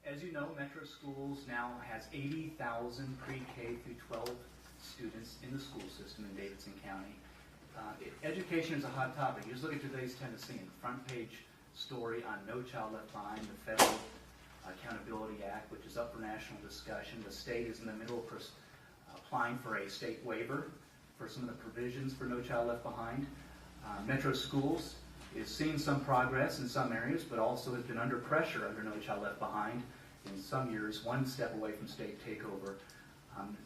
As you know, Metro Schools now has 80,000 pre-K through 12 students in the school system in Davidson County. Education is a hot topic. You just look at today's Tennessee, the front page story on No Child Left Behind, the Federal Accountability Act, which is up for national discussion. The state is in the middle of applying for a state waiver for some of the provisions for No Child Left Behind. Metro Schools is seeing some progress in some areas, but also has been under pressure under No Child Left Behind in some years, one step away from state takeover.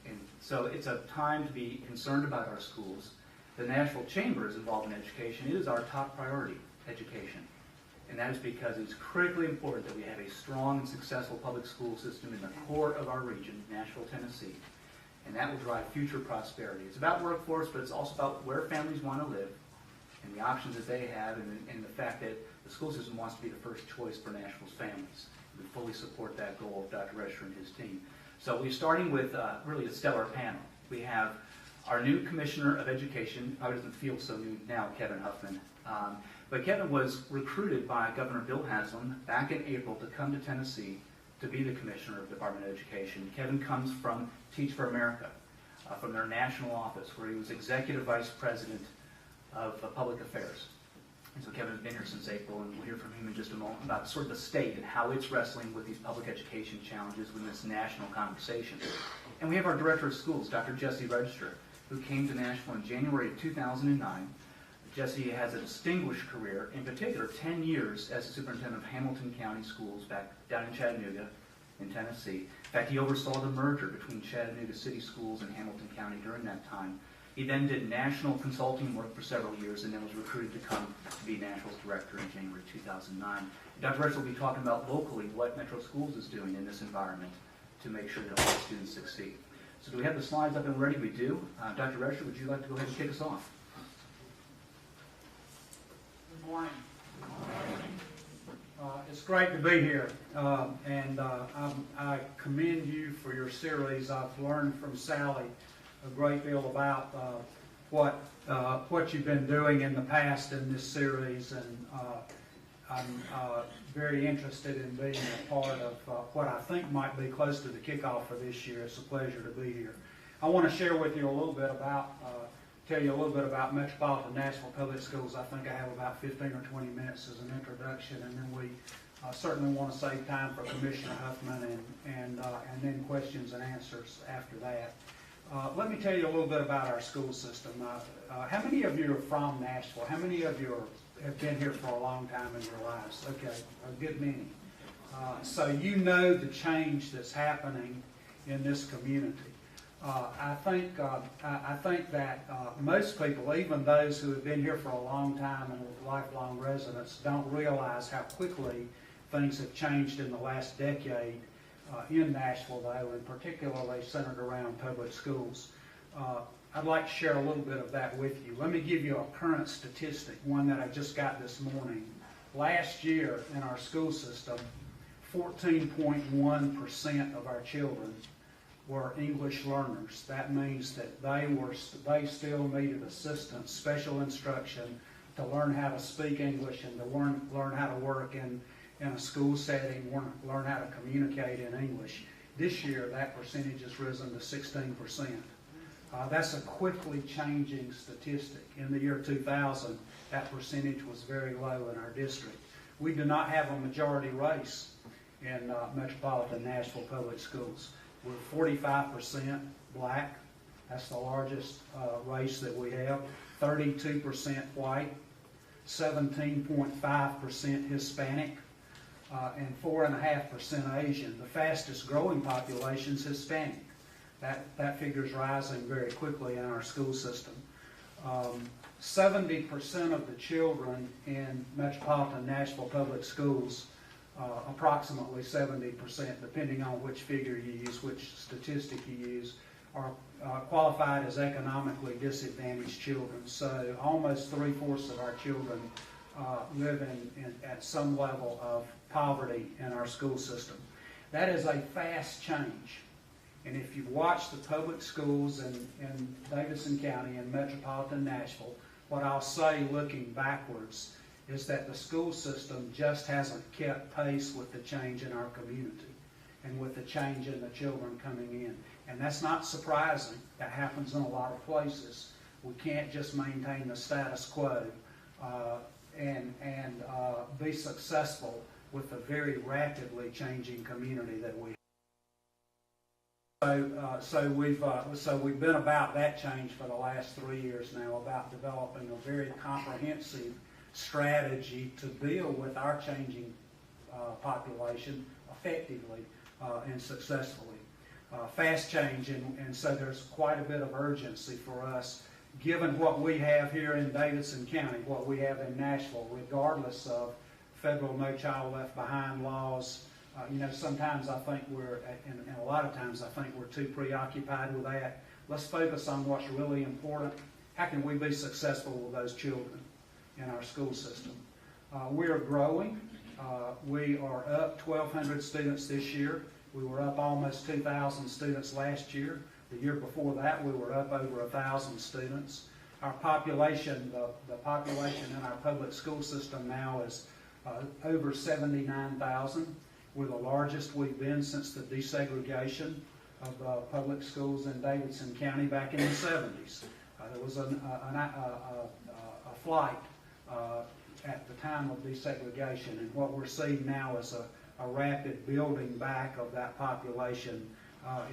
And so it's a time to be concerned about our schools. The Nashville Chamber is involved in education. It is our top priority, education. And that is because it's critically important that we have a strong and successful public school system in the core of our region, Nashville, Tennessee. And that will drive future prosperity. It's about workforce, but it's also about where families want to live and the options that they have, and the fact that the school system wants to be the first choice for Nashville's families. We fully support that goal of Dr. Rescher and his team. So we're starting with really a stellar panel. We have our new Commissioner of Education, probably doesn't feel so new now, Kevin Huffman. But Kevin was recruited by Governor Bill Haslam back in April to come to Tennessee to be the Commissioner of the Department of Education. Kevin comes from Teach for America, from their national office, where he was Executive Vice President of Public Affairs. And so Kevin's been here since April, and we'll hear from him in just a moment about sort of the state and how it's wrestling with these public education challenges within this national conversation. And we have our Director of Schools, Dr. Jesse Register, who came to Nashville in January of 2009. Jesse has a distinguished career, in particular 10 years as the superintendent of Hamilton County Schools back down in Chattanooga in Tennessee. In fact, he oversaw the merger between Chattanooga City Schools and Hamilton County during that time. He then did national consulting work for several years and then was recruited to come to be Nashville's director in January 2009. Dr. Register will be talking about locally what Metro Schools is doing in this environment to make sure that all students succeed. So do we have the slides up and ready? We do. Dr. Register, would you like to go ahead and kick us off? Good morning. It's great to be here, and I commend you for your series. I've learned from Sally a great deal about what you've been doing in the past in this series, and I'm very interested in being a part of what I think might be close to the kickoff for this year. It's a pleasure to be here. I want to share with you a little bit about, tell you a little bit about Metropolitan Nashville Public Schools. I think I have about 15 or 20 minutes as an introduction, and then we certainly want to save time for Commissioner Huffman and then questions and answers after that. Let me tell you a little bit about our school system. How many of you are from Nashville? How many of you have been here for a long time in your lives? Okay, a good many. So you know the change that's happening in this community. I think that most people, even those who have been here for a long time and are lifelong residents, don't realize how quickly things have changed in the last decade in Nashville, though, and particularly centered around public schools. I'd like to share a little bit of that with you. Let me give you a current statistic, one that I just got this morning. Last year in our school system, 14.1% of our children were English learners. That means that they still needed assistance, special instruction to learn how to speak English and to learn how to work in a school setting, learn how to communicate in English. This year, that percentage has risen to 16%. That's a quickly changing statistic. In the year 2000, that percentage was very low in our district. We do not have a majority race in Metropolitan Nashville Public Schools. We're 45% black. That's the largest race that we have. 32% white, 17.5% Hispanic, and 4.5% Asian. The fastest growing population is Hispanic. That figure is rising very quickly in our school system. 70% of the children in Metropolitan Nashville Public Schools, approximately 70%, depending on which figure you use, which statistic you use, are qualified as economically disadvantaged children. So almost 3/4 of our children live at some level of poverty in our school system. That is a fast change. And if you've watched the public schools in Davidson County and Metropolitan Nashville, what I'll say looking backwards is that the school system just hasn't kept pace with the change in our community. and with the change in the children coming in. And that's not surprising. That happens in a lot of places. We can't just maintain the status quo and be successful with the very rapidly changing community that we have. So we've been about that change for the last 3 years now, about developing a very comprehensive strategy to deal with our changing population effectively and successfully. Fast change, and so there's quite a bit of urgency for us, given what we have here in Davidson County, what we have in Nashville, regardless of federal No Child Left Behind laws. Sometimes I think and a lot of times I think we're too preoccupied with that. Let's focus on what's really important. How can we be successful with those children in our school system? We are growing. We are up 1,200 students this year. We were up almost 2,000 students last year. The year before that, we were up over 1,000 students. Our population, the population in our public school system now is over 79,000. We're the largest we've been since the desegregation of public schools in Davidson County back in the 70s. There was a flight at the time of desegregation, and what we're seeing now is a rapid building back of that population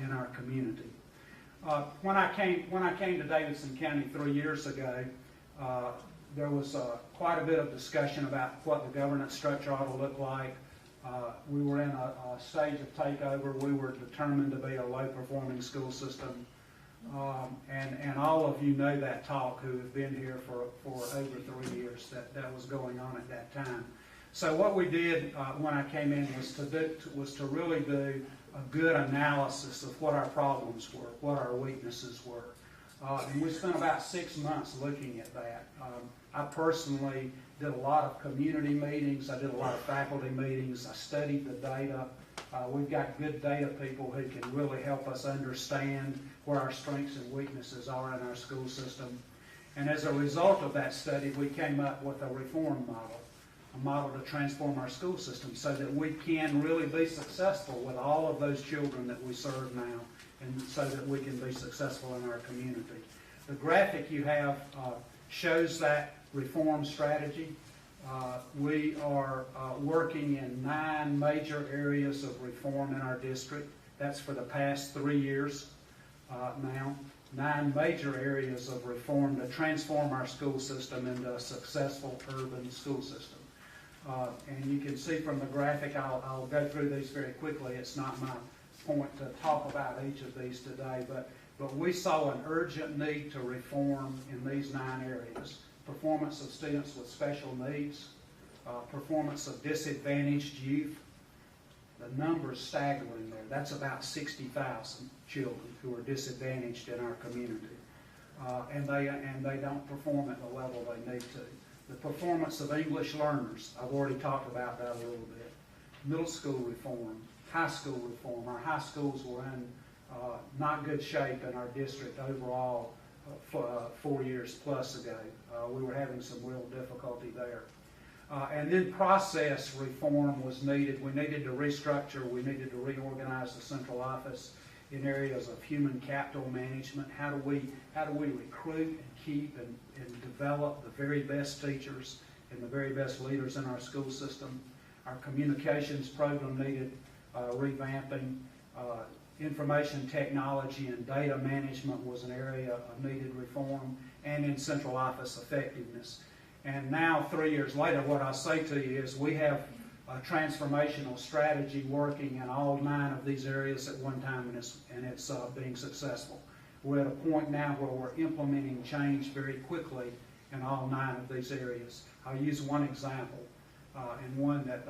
in our community. When I came to Davidson County 3 years ago, there was quite a bit of discussion about what the governance structure ought to look like. We were in a stage of takeover. We were determined to be a low-performing school system. And all of you know that talk who have been here for over 3 years that was going on at that time. So what we did when I came in was to really do a good analysis of what our problems were, what our weaknesses were. And we spent about 6 months looking at that. I personally did a lot of community meetings. I did a lot of faculty meetings. I studied the data. We've got good data people who can really help us understand where our strengths and weaknesses are in our school system. And as a result of that study, we came up with a reform model, a model to transform our school system so that we can really be successful with all of those children that we serve now, and so that we can be successful in our community. The graphic you have shows that reform strategy. We are working in 9 major areas of reform in our district. That's for the past 3 years now. 9 major areas of reform to transform our school system into a successful urban school system. And you can see from the graphic, I'll go through these very quickly. It's not my point to talk about each of these today, but we saw an urgent need to reform in these 9 areas. Performance of students with special needs, performance of disadvantaged youth. The number's staggering there. That's about 60,000 children who are disadvantaged in our community. And they don't perform at the level they need to. The performance of English learners, I've already talked about that a little bit. Middle school reform, high school reform. Our high schools were in not good shape in our district overall 4 years plus ago. We were having some real difficulty there. And then process reform was needed. We needed to restructure. We needed to reorganize the central office in areas of human capital management. How do we recruit and keep and develop the very best teachers and the very best leaders in our school system? Our communications program needed revamping. Information technology and data management was an area of needed reform, and in central office effectiveness. And now, 3 years later, what I say to you is we have a transformational strategy working in all 9 of these areas at one time, and it's being successful. We're at a point now where we're implementing change very quickly in all 9 of these areas. I'll use one example, and one that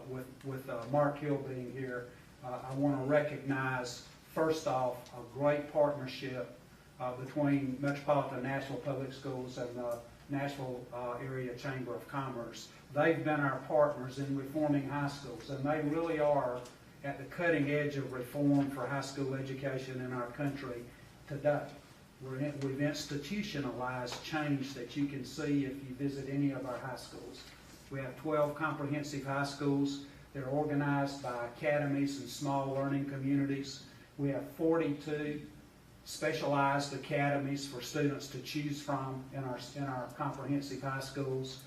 with Mark Hill being here, I want to recognize, first off, a great partnership between Metropolitan Nashville Public Schools and the Nashville Area Chamber of Commerce. They've been our partners in reforming high schools, and they really are at the cutting edge of reform for high school education in our country today. We've institutionalized change that you can see if you visit any of our high schools. We have 12 comprehensive high schools. They're organized by academies and small learning communities. We have 42 specialized academies for students to choose from in our comprehensive high schools.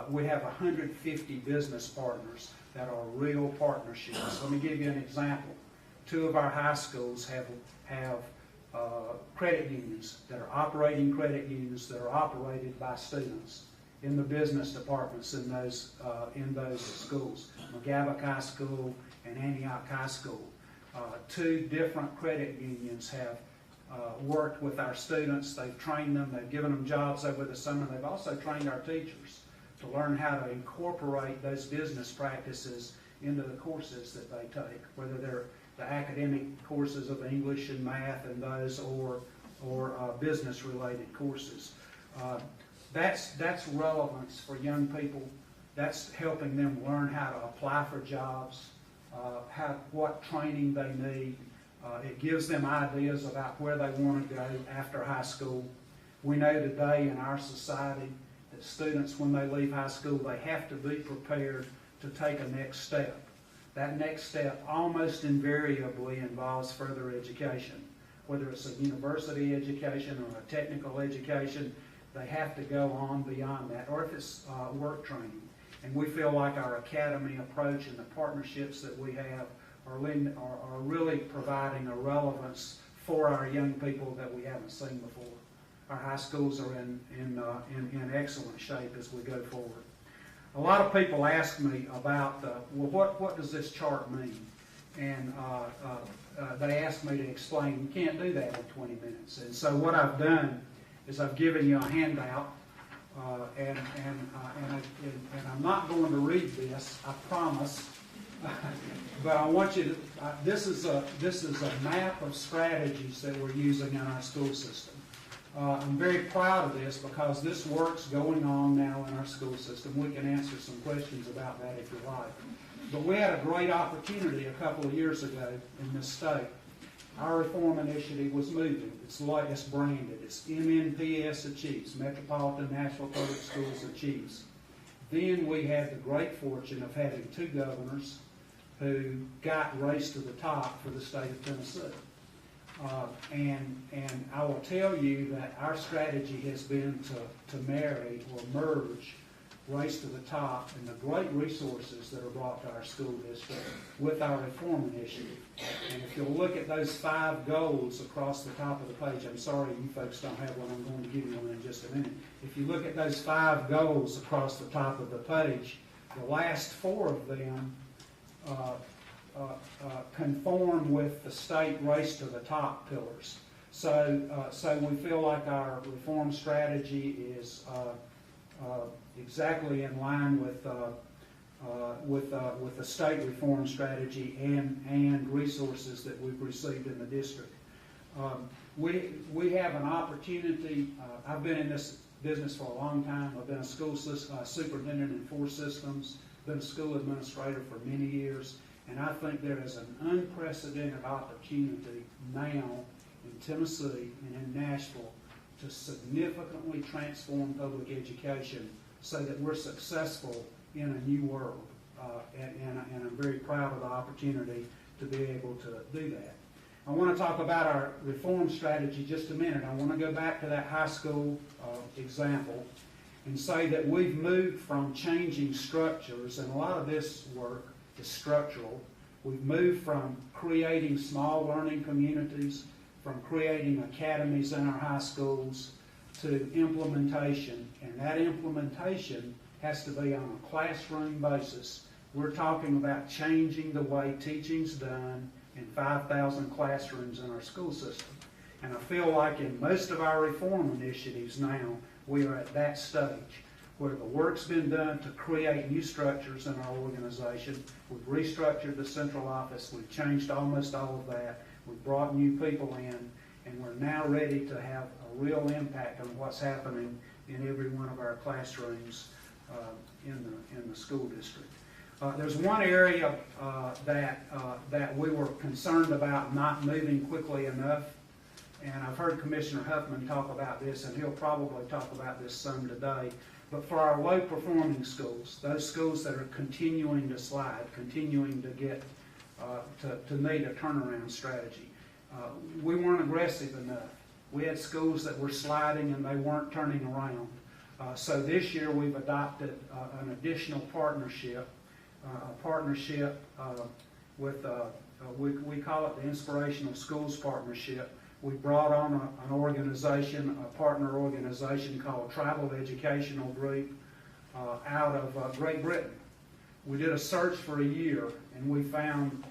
We have 150 business partners that are real partnerships. Let me give you an example. 2 of our high schools have credit unions that are operating credit unions that are operated by students in the business departments in those schools. McGavock High School and Antioch High School. 2 different credit unions have worked with our students. They've trained them. They've given them jobs over the summer. They've also trained our teachers to learn how to incorporate those business practices into the courses that they take, whether they're the academic courses of English and math and those, or business-related courses. That's relevance for young people. That's helping them learn how to apply for jobs, what training they need. It gives them ideas about where they want to go after high school. We know today in our society that students, when they leave high school, they have to be prepared to take a next step. That next step almost invariably involves further education. Whether it's a university education or a technical education, they have to go on beyond that, or if it's work training. And we feel like our academy approach and the partnerships that we have are really providing a relevance for our young people that we haven't seen before. Our high schools are in excellent shape as we go forward. A lot of people ask me about, what does this chart mean? And they ask me to explain. You can't do that in 20 minutes. And so what I've done is I've given you a handout, and I'm not going to read this, I promise. But I want you to. This is a map of strategies that we're using in our school system. I'm very proud of this because this work's going on now in our school system. We can answer some questions about that if you like. But we had a great opportunity a couple of years ago in this state. Our reform initiative was moving. It's branded. It's MNPS Achieves, Metropolitan Nashville Public Schools Achieves. Then we had the great fortune of having 2 governors who got race to the top for the state of Tennessee. And I will tell you that our strategy has been to marry or merge race to the top and the great resources that are brought to our school district with our reform initiative. And if you'll look at those 5 goals across the top of the page, I'm sorry you folks don't have one, I'm going to give you one in just a minute. If you look at those 5 goals across the top of the page, the last 4 of them conform with the state race to the top pillars. So we feel like our reform strategy is exactly in line with the state reform strategy and resources that we've received in the district. We have an opportunity. I've been in this business for a long time. I've been a school superintendent in 4 systems, been a school administrator for many years, and I think there is an unprecedented opportunity now in Tennessee and in Nashville to significantly transform public education so that we're successful in a new world. And I'm very proud of the opportunity to be able to do that. I want to talk about our reform strategy just a minute. I want to go back to that high school example and say that we've moved from changing structures, and a lot of this work is structural. We've moved from creating small learning communities, from creating academies in our high schools, to implementation. And that implementation has to be on a classroom basis. We're talking about changing the way teaching's done in 5,000 classrooms in our school system. And I feel like in most of our reform initiatives now, we are at that stage where the work's been done to create new structures in our organization. We've restructured the central office. We've changed almost all of that. We've brought new people in, and we're now ready to have a real impact on what's happening in every one of our classrooms in the school district. There's one area that we were concerned about not moving quickly enough, and I've heard Commissioner Huffman talk about this, and he'll probably talk about this some today, but for our low-performing schools, those schools that are continuing to slide, continuing to get to need a turnaround strategy, we weren't aggressive enough. We had schools that were sliding and they weren't turning around. So this year we've adopted an additional partnership, with, we call it the Inspirational Schools Partnership. We brought on an organization, a partner organization called Tribal Educational Group out of Great Britain. We did a search for a year and we found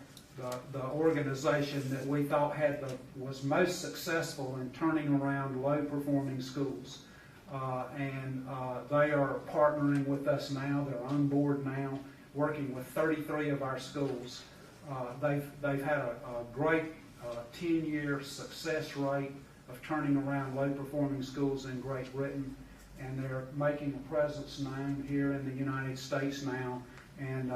the organization that we thought was most successful in turning around low-performing schools. They are partnering with us now. They're on board now, working with 33 of our schools. They've had a great 10-year success rate of turning around low-performing schools in Great Britain, and they're making a presence known here in the United States now, and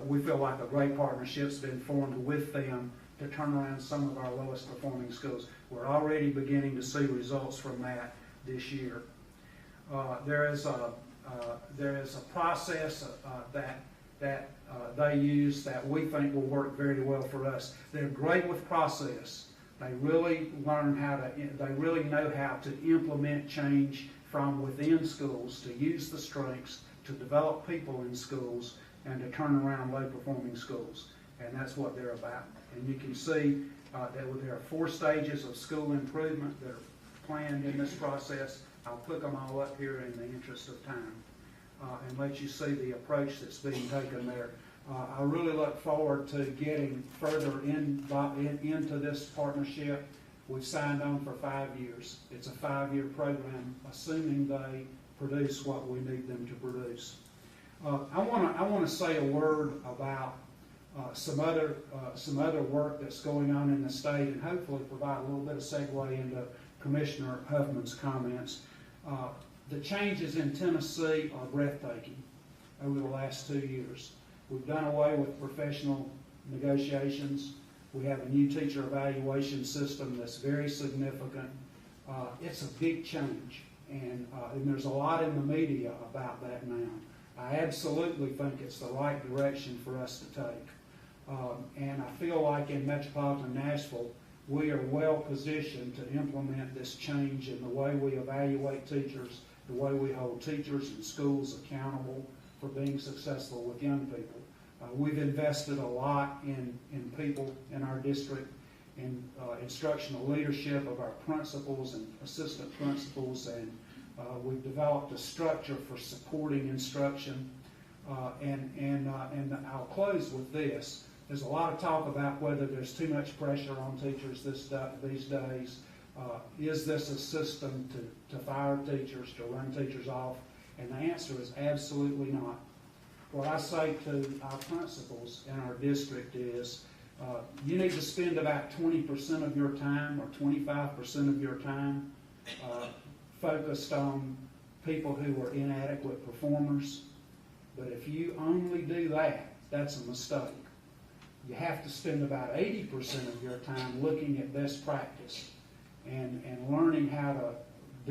we feel like a great partnership's been formed with them to turn around some of our lowest performing schools. We're already beginning to see results from that this year. There is a process that they use that we think will work very well for us. They're great with process. They really know how to implement change from within schools, to use the strengths, to develop people in schools, and to turn around low-performing schools. And that's what they're about. And you can see that there are 4 stages of school improvement that are planned in this process. I'll put them all up here in the interest of time and let you see the approach that's being taken there. I really look forward to getting further into this partnership. We've signed on for 5 years. It's a 5-year program, assuming they produce what we need them to produce. I want to say a word about some other work that's going on in the state, and hopefully provide a little bit of segue into Commissioner Huffman's comments. The changes in Tennessee are breathtaking over the last 2 years. We've done away with professional negotiations. We have a new teacher evaluation system that's very significant. It's a big change, and there's a lot in the media about that now. I absolutely think it's the right direction for us to take. And I feel like in Metropolitan Nashville, we are well positioned to implement this change in the way we evaluate teachers, the way we hold teachers and schools accountable for being successful with young people. We've invested a lot in people in our district, in instructional leadership of our principals and assistant principals, and we've developed a structure for supporting instruction. And I'll close with this. There's a lot of talk about whether there's too much pressure on teachers these days. Is this a system to fire teachers, to run teachers off? And the answer is absolutely not. What I say to our principals in our district is, you need to spend about 20% of your time or 25% of your time focused on people who are inadequate performers. But if you only do that, that's a mistake. You have to spend about 80% of your time looking at best practice and learning how to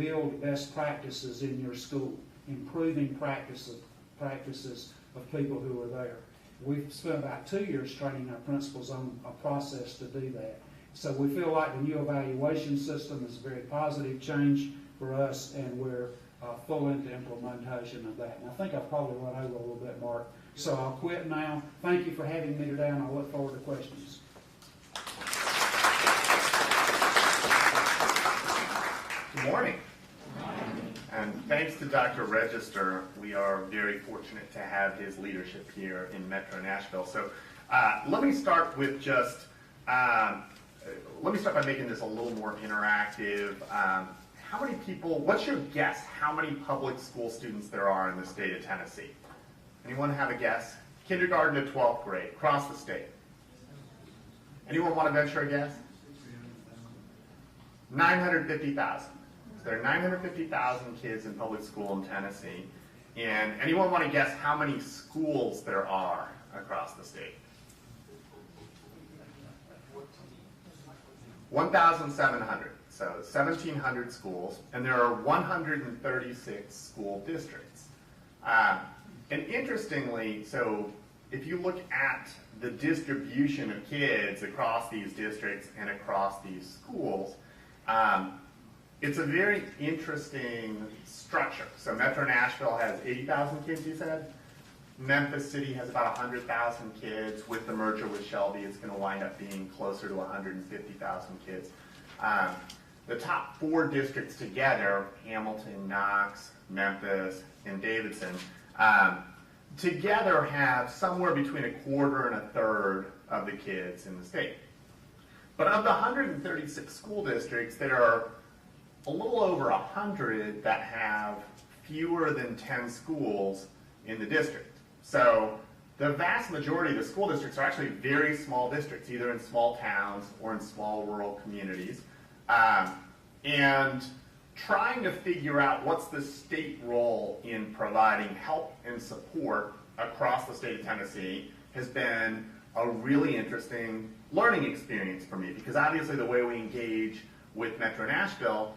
build best practices in your school, improving practices of people who are there. We've spent about 2 years training our principals on a process to do that. So we feel like the new evaluation system is a very positive change for us, and we're full into implementation of that. And I think I've probably run over a little bit, Mark. So I'll quit now. Thank you for having me today, and I look forward to questions. Good morning. And thanks to Dr. Register, we are very fortunate to have his leadership here in Metro Nashville. So let me start with by making this a little more interactive. How many people, what's your guess, how many public school students there are in the state of Tennessee? Anyone have a guess? Kindergarten to 12th grade, across the state. Anyone want to venture a guess? 950,000. So there are 950,000 kids in public school in Tennessee. And anyone want to guess how many schools there are across the state? 1,700, so 1,700 schools, and there are 136 school districts. And interestingly, so if you look at the distribution of kids across these districts and across these schools, it's a very interesting structure. So Metro Nashville has 80,000 kids, you said? Memphis City has about 100,000 kids. With the merger with Shelby, it's going to wind up being closer to 150,000 kids. The top 4 districts together, Hamilton, Knox, Memphis, and Davidson, together have somewhere between a quarter and a third of the kids in the state. But of the 136 school districts, there are a little over 100 that have fewer than 10 schools in the district. So the vast majority of the school districts are actually very small districts, either in small towns or in small rural communities. And trying to figure out what's the state role in providing help and support across the state of Tennessee has been a really interesting learning experience for me, because obviously the way we engage with Metro Nashville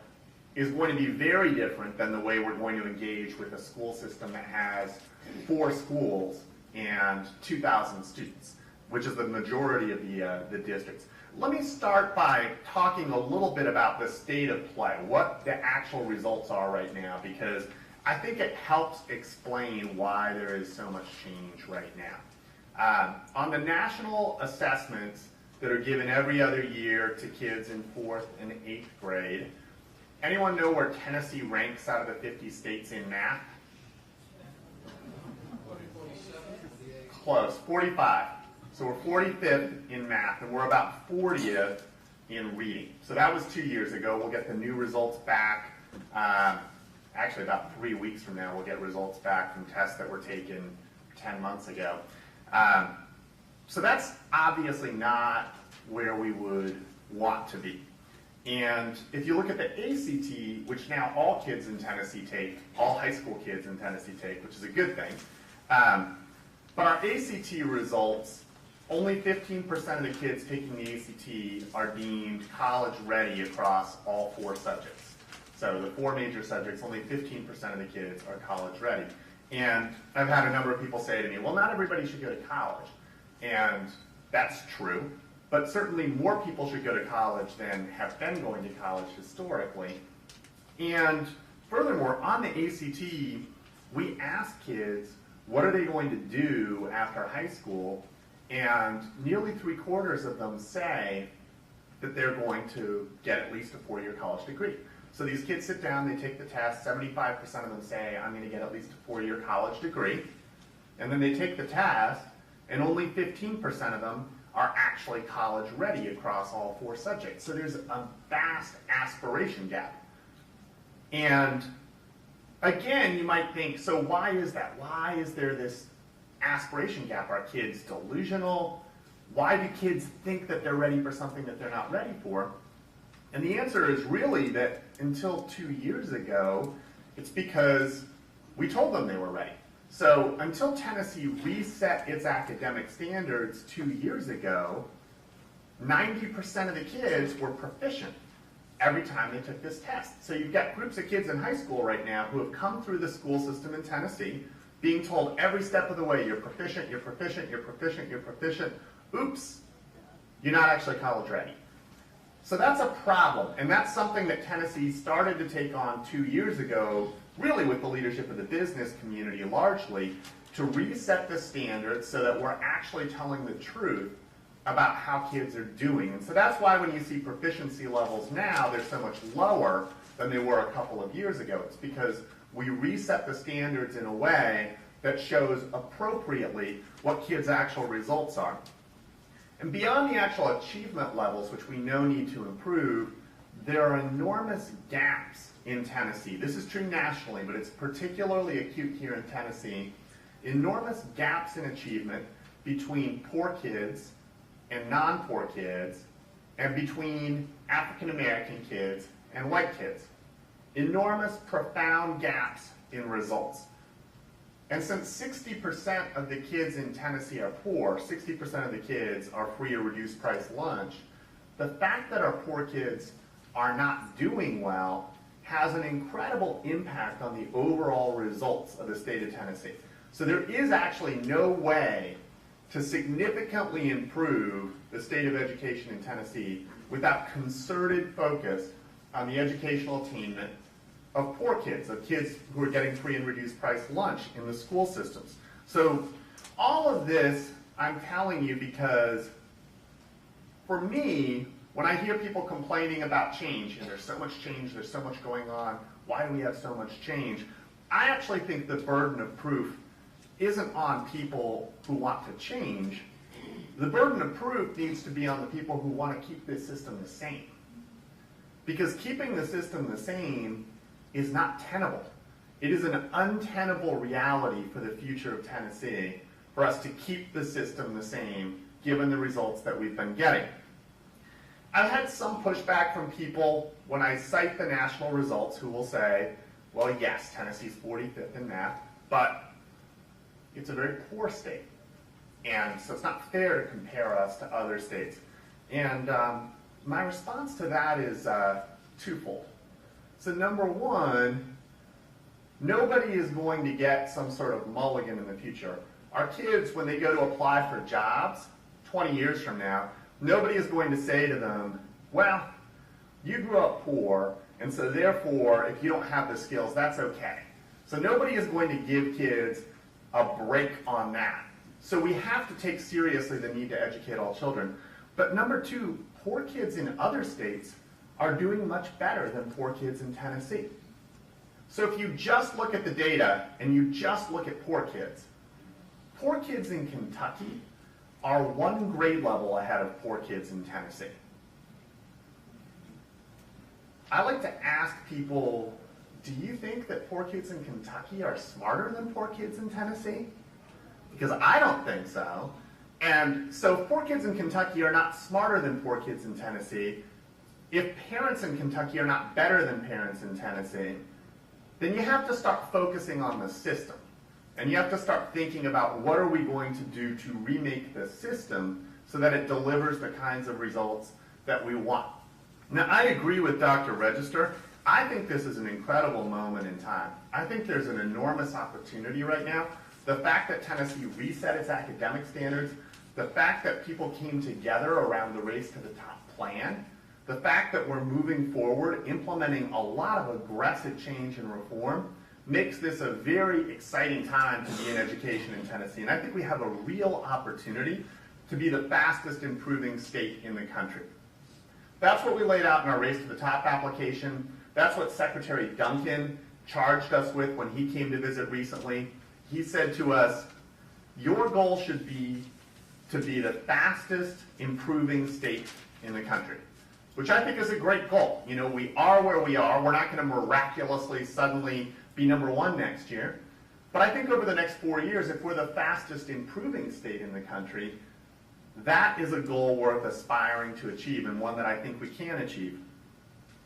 is going to be very different than the way we're going to engage with a school system that has 4 schools and 2,000 students, which is the majority of the districts. Let me start by talking a little bit about the state of play, what the actual results are right now, because I think it helps explain why there is so much change right now. On the national assessments that are given every other year to kids in 4th and 8th grade, anyone know where Tennessee ranks out of the 50 states in math? Close, 45. So we're 45th in math, and we're about 40th in reading. So that was 2 years ago. We'll get the new results back. Actually, about 3 weeks from now, we'll get results back from tests that were taken 10 months ago. So that's obviously not where we would want to be. And if you look at the ACT, which now all kids in Tennessee take, all high school kids in Tennessee take, which is a good thing, but our ACT results, only 15% of the kids taking the ACT are deemed college ready across all 4 subjects. So the 4 major subjects, only 15% of the kids are college ready. And I've had a number of people say to me, well, not everybody should go to college. And that's true, but certainly more people should go to college than have been going to college historically. And furthermore, on the ACT, we ask kids, what are they going to do after high school? And nearly 3/4 of them say that they're going to get at least a 4-year college degree. So these kids sit down, they take the test, 75% of them say, I'm going to get at least a 4-year college degree. And then they take the test, and only 15% of them are actually college ready across all 4 subjects. So there's a vast aspiration gap. And again, you might think, so why is that? Why is there this aspiration gap? Are kids delusional? Why do kids think that they're ready for something that they're not ready for? And the answer is really that until 2 years ago, it's because we told them they were ready. So until Tennessee reset its academic standards 2 years ago, 90% of the kids were proficient every time they took this test. So you've got groups of kids in high school right now who have come through the school system in Tennessee being told every step of the way, you're proficient, you're proficient, you're proficient, you're proficient. Oops, you're not actually college ready. So that's a problem, and that's something that Tennessee started to take on 2 years ago, really with the leadership of the business community largely, to reset the standards so that we're actually telling the truth about how kids are doing. And so that's why when you see proficiency levels now, they're so much lower than they were a couple of years ago. It's because we reset the standards in a way that shows appropriately what kids' actual results are. And beyond the actual achievement levels, which we know need to improve, there are enormous gaps in Tennessee. This is true nationally, but it's particularly acute here in Tennessee. Enormous gaps in achievement between poor kids and non-poor kids, and between African American kids and white kids. Enormous, profound gaps in results. And since 60% of the kids in Tennessee are poor, 60% of the kids are free or reduced price lunch, the fact that our poor kids are not doing well has an incredible impact on the overall results of the state of Tennessee. So there is actually no way to significantly improve the state of education in Tennessee without concerted focus on the educational attainment of poor kids, of kids who are getting free and reduced price lunch in the school systems. So all of this I'm telling you because for me, when I hear people complaining about change, and there's so much change, there's so much going on, why do we have so much change? I actually think the burden of proof isn't on people who want to change. The burden of proof needs to be on the people who want to keep this system the same. Because keeping the system the same is not tenable. It is an untenable reality for the future of Tennessee for us to keep the system the same given the results that we've been getting. I've had some pushback from people when I cite the national results who will say, well, yes, Tennessee's 45th in math, but it's a very poor state. And so it's not fair to compare us to other states. And my response to that is twofold. So number one, nobody is going to get some sort of mulligan in the future. Our kids, when they go to apply for jobs 20 years from now, nobody is going to say to them, well, you grew up poor, and so therefore, if you don't have the skills, that's okay. So nobody is going to give kids a break on that. So we have to take seriously the need to educate all children. But number two, poor kids in other states are doing much better than poor kids in Tennessee. So if you just look at the data and you just look at poor kids in Kentucky are one grade level ahead of poor kids in Tennessee. I like to ask people, do you think that poor kids in Kentucky are smarter than poor kids in Tennessee? Because I don't think so. And so if poor kids in Kentucky are not smarter than poor kids in Tennessee, if parents in Kentucky are not better than parents in Tennessee, then you have to start focusing on the system. And you have to start thinking about what are we going to do to remake the system so that it delivers the kinds of results that we want. Now, I agree with Dr. Register. I think this is an incredible moment in time. I think there's an enormous opportunity right now. The fact that Tennessee reset its academic standards, the fact that people came together around the Race to the Top plan, the fact that we're moving forward, implementing a lot of aggressive change and reform, makes this a very exciting time to be in education in Tennessee. And I think we have a real opportunity to be the fastest improving state in the country. That's what we laid out in our Race to the Top application. That's what Secretary Duncan charged us with when he came to visit recently. He said to us, your goal should be to be the fastest improving state in the country, which I think is a great goal. You know, we are where we are. We're not going to miraculously suddenly be number one next year. But I think over the next 4 years, if we're the fastest improving state in the country, that is a goal worth aspiring to achieve and one that I think we can achieve.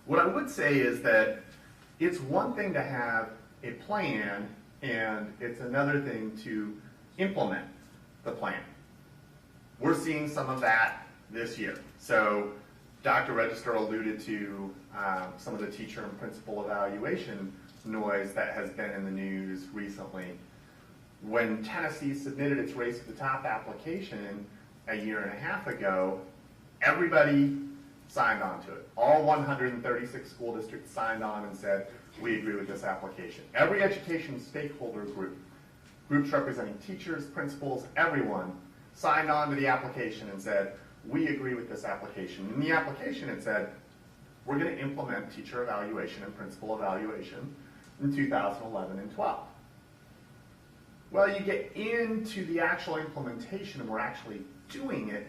What I would say is that it's one thing to have a plan and it's another thing to implement the plan. We're seeing some of that this year. So Dr. Register alluded to some of the teacher and principal evaluation noise that has been in the news recently. When Tennessee submitted its Race to the Top application a year and a half ago, everybody signed on to it. All 136 school districts signed on and said, we agree with this application. Every education stakeholder group, groups representing teachers, principals, everyone, signed on to the application and said, we agree with this application. In the application it said, we're going to implement teacher evaluation and principal evaluation in 2011 and 12. Well, you get into the actual implementation and we're actually doing it,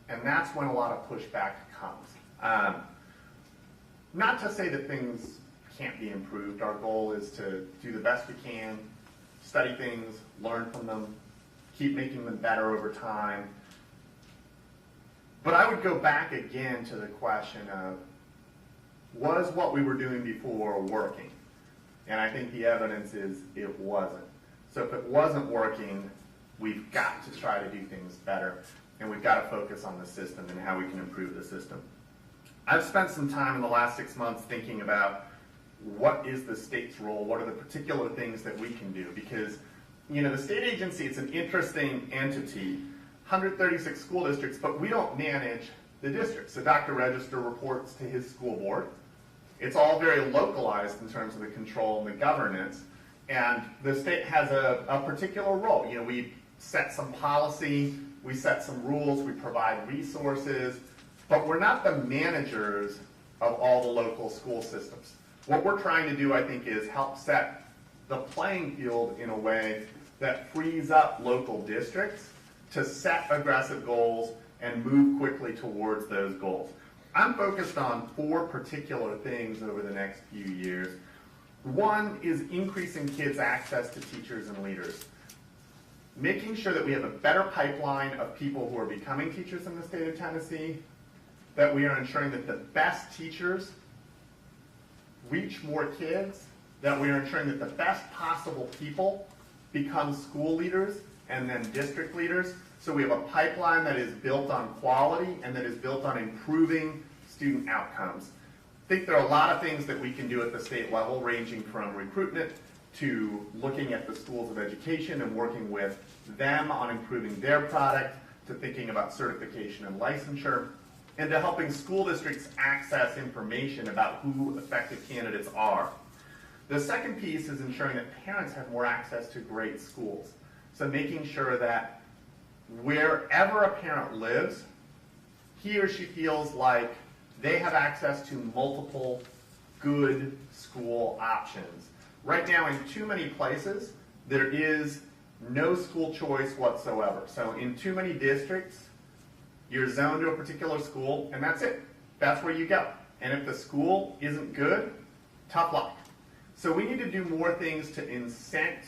and that's when a lot of pushback comes. Not to say that things can't be improved. Our goal is to do the best we can, study things, learn from them, keep making them better over time. But I would go back again to the question of, was what we were doing before working? And I think the evidence is it wasn't. So if it wasn't working, we've got to try to do things better. and we've got to focus on the system and how we can improve the system. I've spent some time in the last 6 months thinking about what is the state's role, what are the particular things that we can do, because the state agency, it's an interesting entity, 136 school districts, but we don't manage the districts. So Dr. Register reports to his school board. It's all very localized in terms of the control and the governance, and the state has a particular role. We set some policy, we set some rules, we provide resources, but we're not the managers of all the local school systems. What we're trying to do, I think, is help set the playing field in a way that frees up local districts to set aggressive goals and move quickly towards those goals. I'm focused on 4 particular things over the next few years. One is increasing kids' access to teachers and leaders. Making sure that we have a better pipeline of people who are becoming teachers in the state of Tennessee, that we are ensuring that the best teachers reach more kids, that we are ensuring that the best possible people become school leaders and then district leaders. So we have a pipeline that is built on quality and that is built on improving student outcomes. I think there are a lot of things that we can do at the state level, ranging from recruitment to looking at the schools of education and working with them on improving their product, to thinking about certification and licensure, and to helping school districts access information about who effective candidates are. The second piece is ensuring that parents have more access to great schools. So making sure that wherever a parent lives, he or she feels like they have access to multiple good school options. Right now, in too many places, there is no school choice whatsoever. So in too many districts, you're zoned to a particular school, and that's it. That's where you go. And if the school isn't good, tough luck. So we need to do more things to incent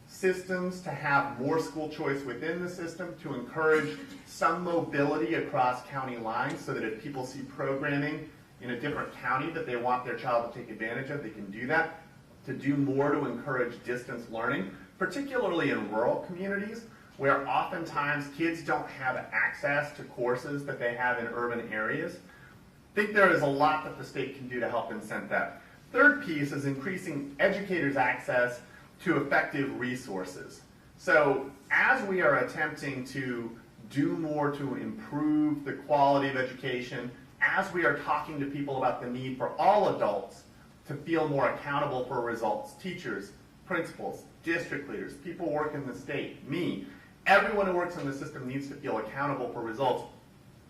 systems to have more school choice within the system, to encourage some mobility across county lines so that if people see programming in a different county that they want their child to take advantage of, they can do that. To do more to encourage distance learning, particularly in rural communities, where oftentimes kids don't have access to courses that they have in urban areas. I think there is a lot that the state can do to help incent that. Third piece is increasing educators' access to effective resources. So as we are attempting to do more to improve the quality of education, as we are talking to people about the need for all adults to feel more accountable for results, teachers, principals, district leaders, people who work in the state, me, everyone who works in the system needs to feel accountable for results.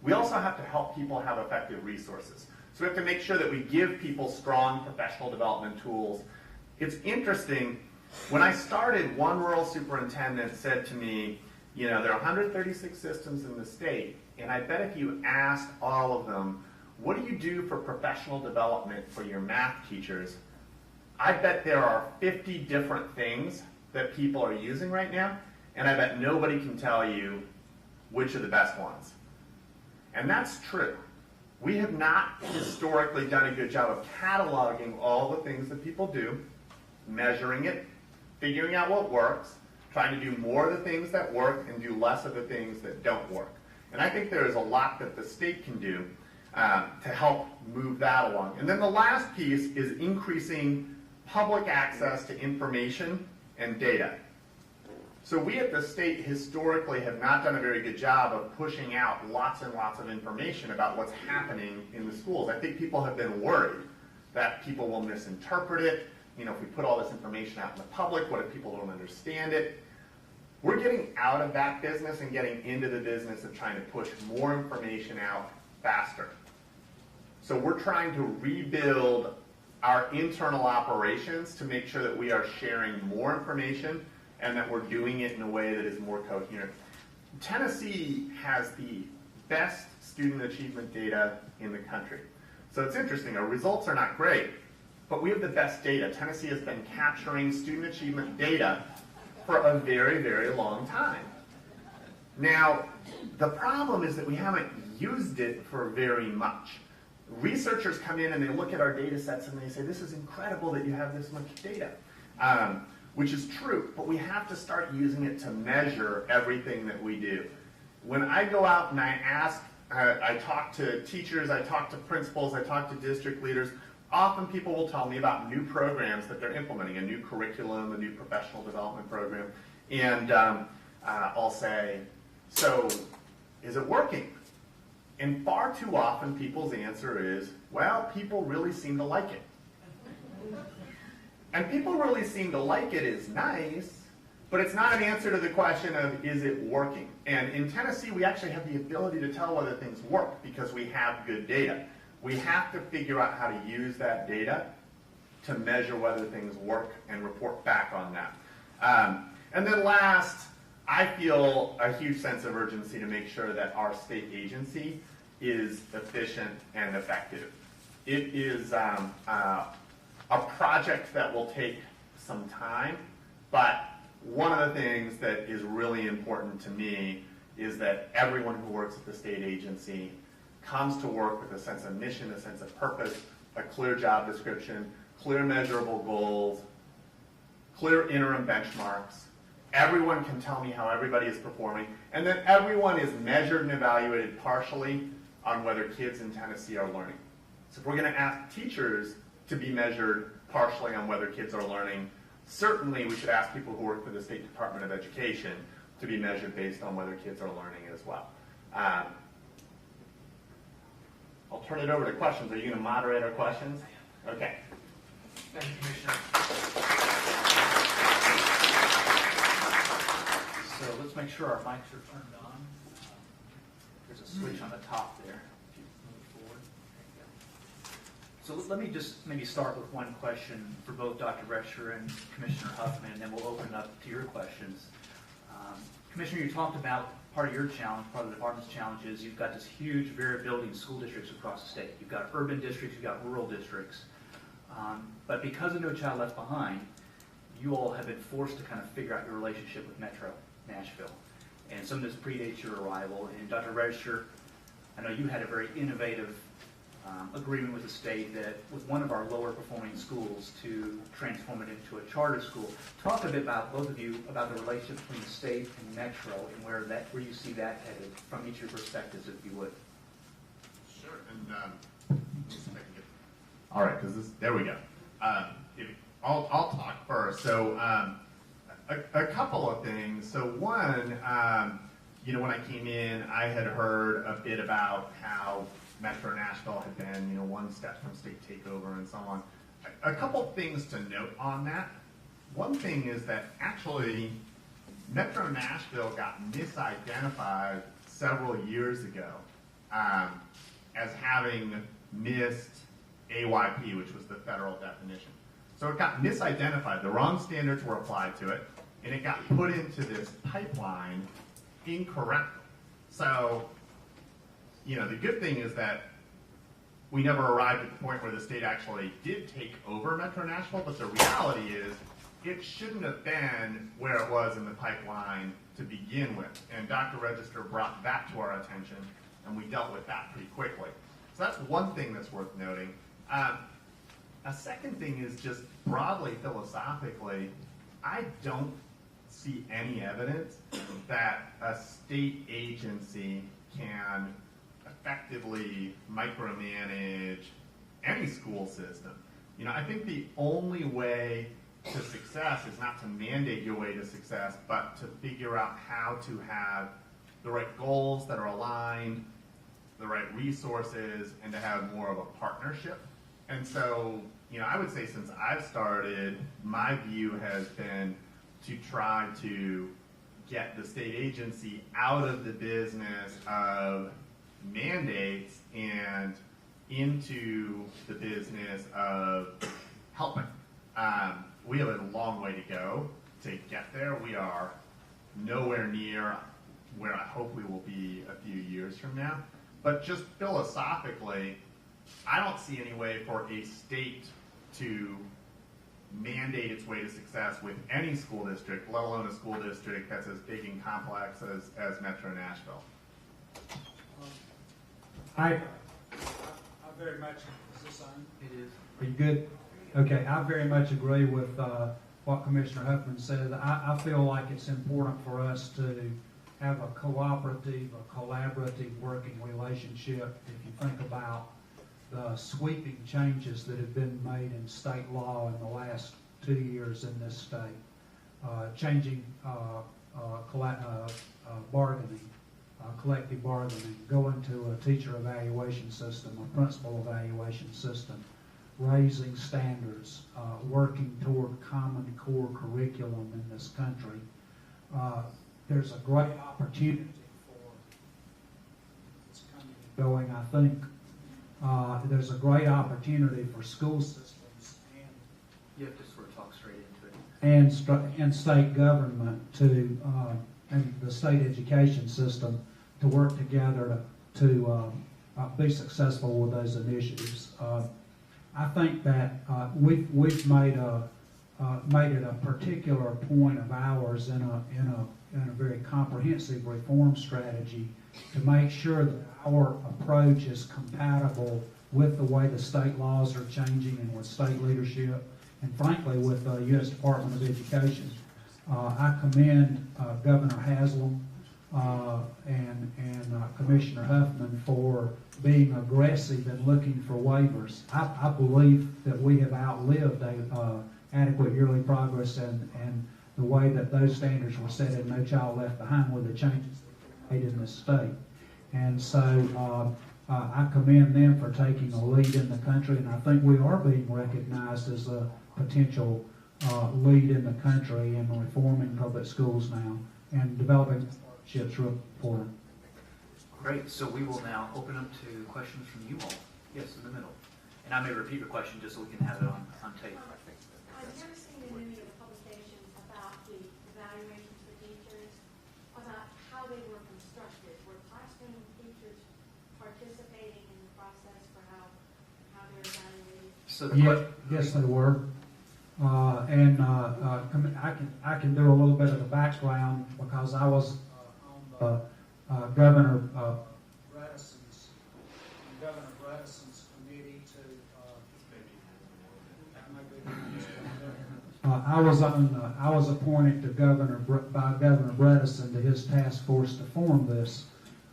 We also have to help people have effective resources. So we have to make sure that we give people strong professional development tools. It's interesting, when I started, one rural superintendent said to me, there are 136 systems in the state, and I bet if you asked all of them, what do you do for professional development for your math teachers? I bet there are 50 different things that people are using right now, and I bet nobody can tell you which are the best ones. And that's true. We have not historically done a good job of cataloging all the things that people do, measuring it, figuring out what works, trying to do more of the things that work and do less of the things that don't work. And I think there is a lot that the state can do to help move that along. And then the last piece is increasing public access to information and data. So we at the state historically have not done a very good job of pushing out lots and lots of information about what's happening in the schools. I think people have been worried that people will misinterpret it. If we put all this information out in the public, what if people don't understand it? We're getting out of that business and getting into the business of trying to push more information out faster. So we're trying to rebuild our internal operations to make sure that we are sharing more information and that we're doing it in a way that is more coherent. Tennessee has the best student achievement data in the country. So it's interesting, our results are not great, but we have the best data. Tennessee has been capturing student achievement data for a very, very long time. Now, the problem is that we haven't used it for very much. Researchers come in and they look at our data sets and they say, this is incredible that you have this much data, which is true, but we have to start using it to measure everything that we do. when I go out and I ask, I talk to teachers, I talk to principals, I talk to district leaders, often people will tell me about new programs that they're implementing, a new curriculum, a new professional development program, and I'll say, so is it working? And far too often people's answer is, well, people really seem to like it. And people really seem to like it is nice, but it's not an answer to the question of, is it working? And in Tennessee, we actually have the ability to tell whether things work because we have good data. We have to figure out how to use that data to measure whether things work and report back on that. And then last, I feel a huge sense of urgency to make sure that our state agency is efficient and effective. It is a project that will take some time, but one of the things that is really important to me is that everyone who works at the state agency comes to work with a sense of mission, a sense of purpose, a clear job description, clear measurable goals, clear interim benchmarks. Everyone can tell me how everybody is performing, and then everyone is measured and evaluated partially on whether kids in Tennessee are learning. So if we're going to ask teachers to be measured partially on whether kids are learning, certainly we should ask people who work for the State Department of Education to be measured based on whether kids are learning as well. I'll turn it over to questions. Are you going to moderate our questions? Okay. Thank you, Commissioner. So let's make sure our mics are turned on. There's a switch on the top there. If you move forward. There you go. So let me just maybe start with one question for both Dr. Register and Commissioner Huffman, and then we'll open it up to your questions. Commissioner, you talked about part of your challenge, part of the department's challenge is you've got this huge variability in school districts across the state. You've got urban districts, you've got rural districts. But because of No Child Left Behind, you all have been forced to kind of figure out your relationship with Metro Nashville. And some of this predates your arrival. And Dr. Register, I know you had a very innovative agreement with the state that with one of our lower performing schools to transform it into a charter school. Talk a bit about, both of you, about the relationship between the state and Metro and where you see that headed from each of your perspectives, if you would. Sure. And all right, because there we go. I'll talk first. So a couple of things. So one, when I came in, I had heard a bit about how Metro Nashville had been, one step from state takeover and so on. A couple things to note on that. One thing is that actually Metro Nashville got misidentified several years ago as having missed AYP, which was the federal definition. So it got misidentified. The wrong standards were applied to it, and it got put into this pipeline incorrectly. So, the good thing is that we never arrived at the point where the state actually did take over Metro Nashville, but the reality is it shouldn't have been where it was in the pipeline to begin with. And Dr. Register brought that to our attention, and we dealt with that pretty quickly. So that's one thing that's worth noting. A second thing is just broadly philosophically, I don't see any evidence that a state agency can effectively micromanage any school system. I think the only way to success is not to mandate your way to success, but to figure out how to have the right goals that are aligned, the right resources, and to have more of a partnership. And so, I would say since I've started, my view has been to try to get the state agency out of the business of mandates and into the business of helping. We have a long way to go to get there. We are nowhere near where I hope we will be a few years from now. But just philosophically, I don't see any way for a state to mandate its way to success with any school district, let alone a school district that's as big and complex as Metro Nashville. I very much, is this on? It is. Are you good? Okay, I very much agree with what Commissioner Huffman said. I feel like it's important for us to have a cooperative, a collaborative working relationship. If you think about the sweeping changes that have been made in state law in the last 2 years in this state, changing bargaining, collective bargaining, going to a teacher evaluation system, a principal evaluation system, raising standards, working toward common core curriculum in this country. There's a great opportunity for it's coming and going, I think. There's a great opportunity for school systems and You have to sort of talk straight into it. and state government and the state education system to work together to be successful with those initiatives. I think that we've made it a particular point of ours in a very comprehensive reform strategy to make sure that our approach is compatible with the way the state laws are changing and with state leadership, and frankly with the U.S. Department of Education. I commend Governor Haslam and Commissioner Huffman for being aggressive and looking for waivers. I believe that we have outlived adequate yearly progress and the way that those standards were set in No Child Left Behind with the changes made in this state. And so I commend them for taking a lead in the country, and I think we are being recognized as a potential lead in the country in reforming public schools now and developing partnerships real important. Great. So we will now open up to questions from you all. Yes, in the middle. And I may repeat the question just so we can have it on tape. I've never seen in any of the publications about the evaluations for teachers, about how they were constructed. Were classroom teachers participating in the process for how they're evaluated? So Yes, they were. I can do a little bit of the background because I was on Governor Bredesen's committee I was appointed by Governor Bredesen to his task force to form this,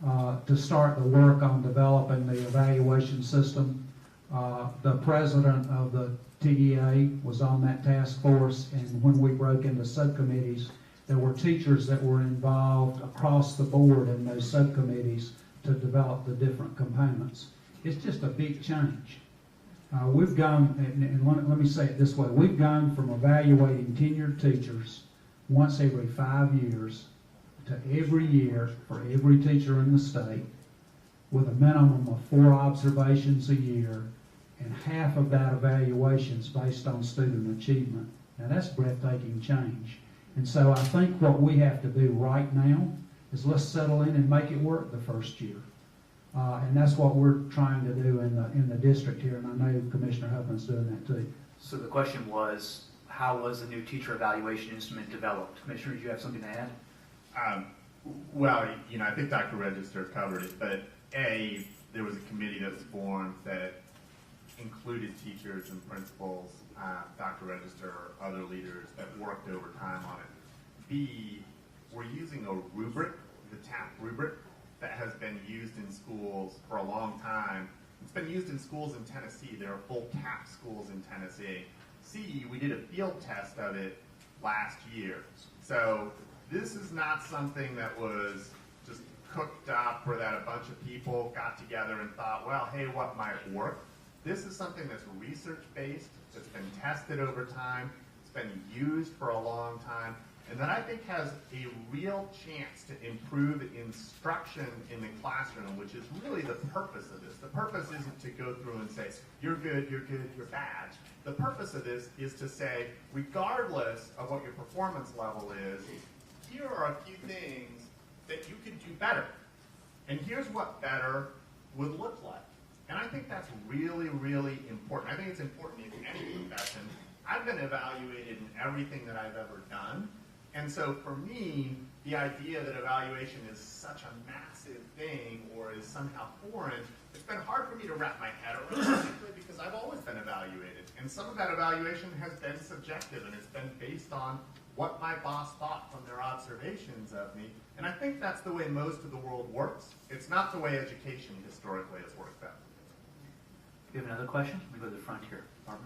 to start the work on developing the evaluation system. The president of the TEA was on that task force, and when we broke into subcommittees, there were teachers that were involved across the board in those subcommittees to develop the different components. It's just a big change. We've gone, and let me say it this way, we've gone from evaluating tenured teachers once every 5 years to every year for every teacher in the state with a minimum of 4 observations a year, and half of that evaluation is based on student achievement. Now that's breathtaking change. And so I think what we have to do right now is let's settle in and make it work the first year. And that's what we're trying to do in the district here, and I know Commissioner Huffman's doing that too. So the question was, how was the new teacher evaluation instrument developed? Commissioner, do you have something to add? Well, I think Dr. Register covered it, but there was a committee that was formed that included teachers and principals, Dr. Register, other leaders that worked overtime on it. B, we're using a rubric, the TAP rubric, that has been used in schools for a long time. It's been used in schools in Tennessee. There are full TAP schools in Tennessee. C, we did a field test of it last year. So this is not something that was just cooked up or that a bunch of people got together and thought, well, hey, what might work? This is something that's research-based, that's been tested over time, it's been used for a long time, and that I think has a real chance to improve instruction in the classroom, which is really the purpose of this. The purpose isn't to go through and say, you're good, you're bad. The purpose of this is to say, regardless of what your performance level is, here are a few things that you could do better. And here's what better would look like. And I think that's really, really important. I think it's important in any profession. I've been evaluated in everything that I've ever done, And so for me, the idea that evaluation is such a massive thing or is somehow foreign, it's been hard for me to wrap my head around, particularly because I've always been evaluated. And some of that evaluation has been subjective, and it's been based on what my boss thought from their observations of me. And I think that's the way most of the world works. It's not the way education historically has worked out. You have another question? Let me go to the front here. Barbara?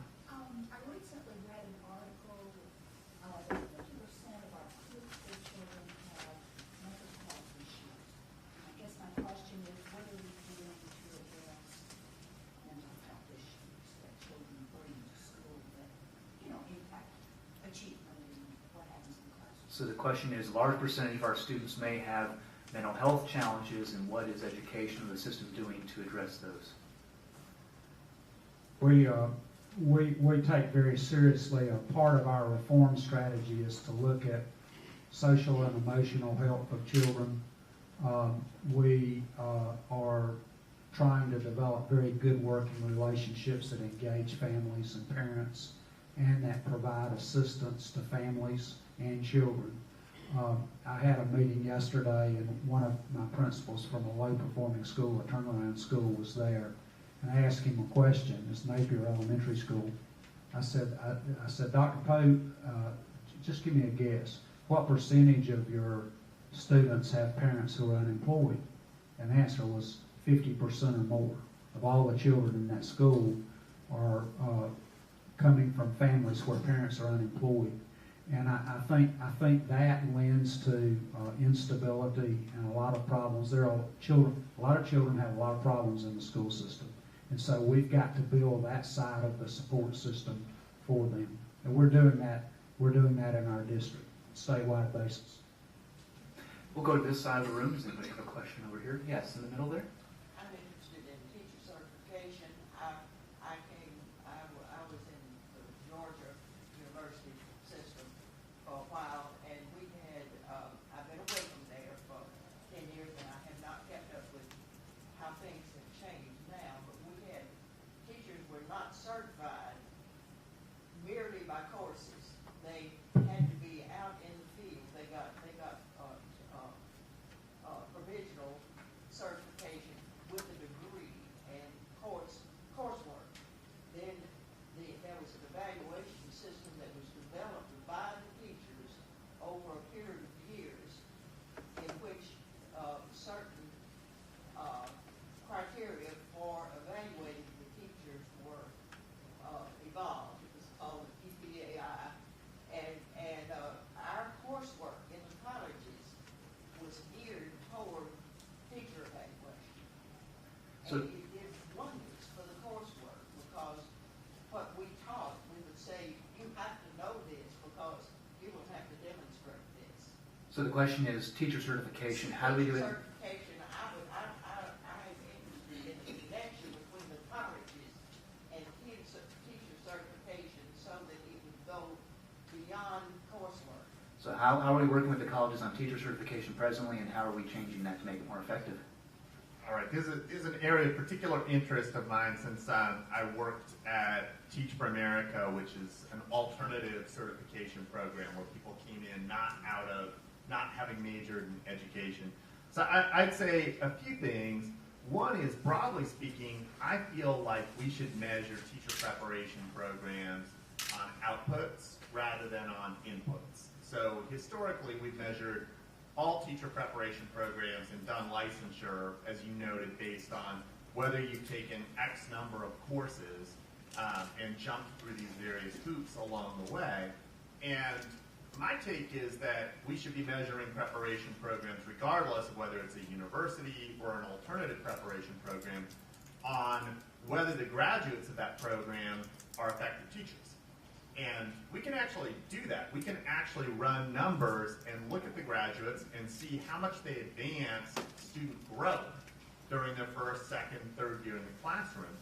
I recently read an article that 50% of our school children have mental health issues. I guess my question is, what are we doing to address mental health issues that children bring to school that, impact achievement and what happens in class? So the question is, a large percentage of our students may have mental health challenges, and what is education or the system doing to address those? We take very seriously a part of our reform strategy is to look at social and emotional health of children. We are trying to develop very good working relationships that engage families and parents and that provide assistance to families and children. I had a meeting yesterday, and one of my principals from a low-performing school, a turnaround school, was there. And I asked him a question. It's Napier Elementary School. I said, Dr. Poe, just give me a guess. What percentage of your students have parents who are unemployed? And the answer was 50% or more of all the children in that school are coming from families where parents are unemployed. And I think that lends to instability and a lot of problems. A lot of children have a lot of problems in the school system. And so we've got to build that side of the support system for them. And we're doing that in our district, statewide basis. We'll go to this side of the room. Does anybody have a question over here? Yes, in the middle there. I'm interested in teacher certification. I was in the Georgia University system for a while, and we had, I've been away from there for 10 years, and I have not kept up with how things have changed now, but we had teachers were not certified merely by courses. They had to be out in the field. They got provisional certification with a degree and coursework. Then there was an evaluation system that was developed by the teachers over a period of years, in which certain criteria for evaluating the teachers were evolved. It was called the PPAI, and our coursework in the colleges was geared toward teacher evaluation. So, and it did wonders for the coursework, because what we taught, we would say, you have to know this because you will have to demonstrate this. so the question is teacher certification. How do we do it? Certification, I'm interested in the connection between the colleges and teacher certification so that it would go beyond coursework. So how are we working with the colleges on teacher certification presently, and how are we changing that to make it more effective? All right, this is an area of particular interest of mine since I worked at Teach for America, which is an alternative certification program where people came in not having majored in education. So I'd say a few things. One is, broadly speaking, I feel like we should measure teacher preparation programs on outputs rather than on inputs. So historically, we've measured all teacher preparation programs and done licensure, as you noted, based on whether you've taken X number of courses and jumped through these various hoops along the way. And my take is that we should be measuring preparation programs regardless of whether it's a university or an alternative preparation program on whether the graduates of that program are effective teachers. And we can actually do that. We can actually run numbers and look at the graduates and see how much they advance student growth during their first, second, third year in the classroom.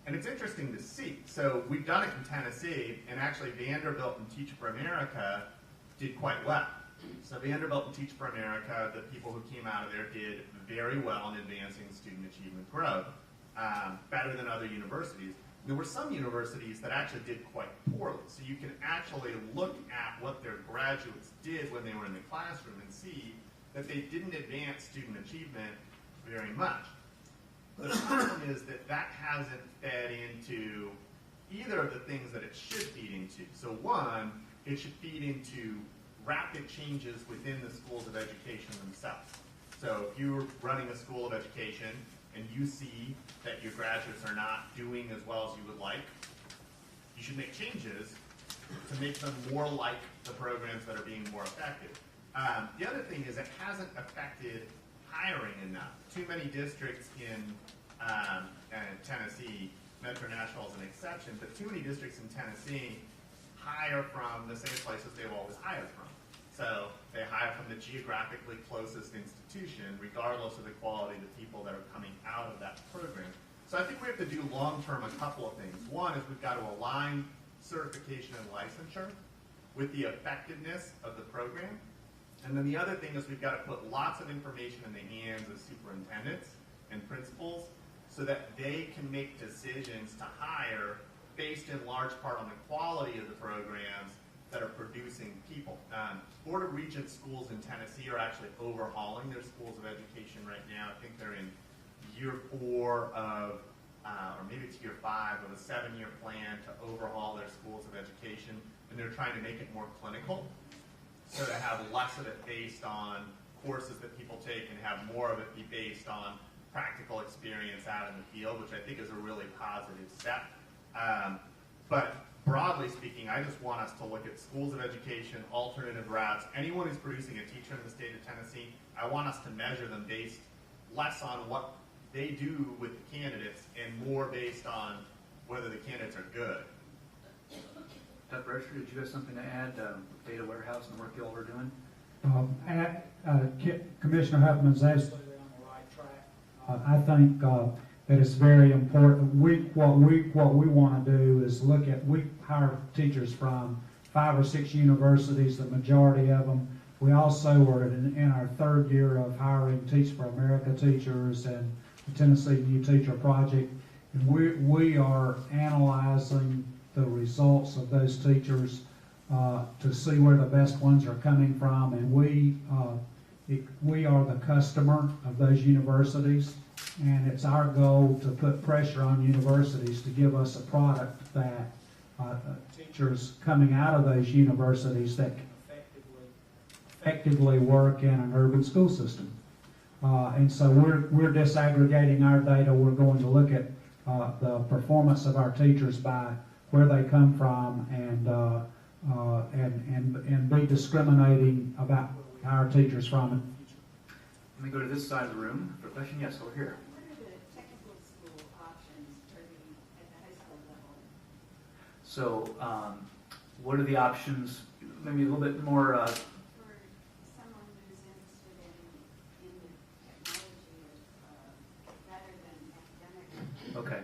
And it's interesting to see. So we've done it in Tennessee, and actually Vanderbilt and Teach for America did quite well. So Vanderbilt and Teach for America, the people who came out of there did very well in advancing student achievement growth, better than other universities. There were some universities that actually did quite poorly. So you can actually look at what their graduates did when they were in the classroom and see that they didn't advance student achievement very much. The problem is that that hasn't fed into either of the things that it should feed into. So one, it should feed into rapid changes within the schools of education themselves. So if you're running a school of education and you see that your graduates are not doing as well as you would like, you should make changes to make them more like the programs that are being more effective. The other thing is it hasn't affected hiring enough. Too many districts in Tennessee, Metro Nashville is an exception, but too many districts in Tennessee hire from the same places they've always hired from. So they hire from the geographically closest institution, regardless of the quality of the people that are coming out of that program. So I think we have to do long-term a couple of things. One is we've got to align certification and licensure with the effectiveness of the program. And then the other thing is we've got to put lots of information in the hands of superintendents and principals so that they can make decisions to hire based in large part on the quality of the programs that are producing people. Board of Regents schools in Tennessee are actually overhauling their schools of education right now. I think they're in year 4 of, or maybe it's year 5 of a 7-year plan to overhaul their schools of education, and they're trying to make it more clinical. So to have less of it based on courses that people take and have more of it be based on practical experience out in the field, which I think is a really positive step. But broadly speaking, I just want us to look at schools of education, alternative routes. Anyone who's producing a teacher in the state of Tennessee, I want us to measure them based less on what they do with the candidates and more based on whether the candidates are good. Dr. Register, did you have something to add? Data warehouse and the work you all are doing? Commissioner Huffman's absolutely on the right track. I think that it's very important. What we want to do is we hire teachers from 5 or 6 universities, the majority of them. We also are in our 3rd year of hiring Teach for America teachers and the Tennessee New Teacher Project. And we are analyzing the results of those teachers to see where the best ones are coming from, and we are the customer of those universities, and it's our goal to put pressure on universities to give us a product that teachers coming out of those universities that can effectively work in an urban school system. And so we're disaggregating our data. We're going to look at the performance of our teachers by where they come from and be discriminating about our teachers from it. Let me go to this side of the room for a question. Yes, over here. What are the technical school options at the high school level? So, what are the options? Maybe a little bit more. For someone who's interested in the technology rather than academic. Okay.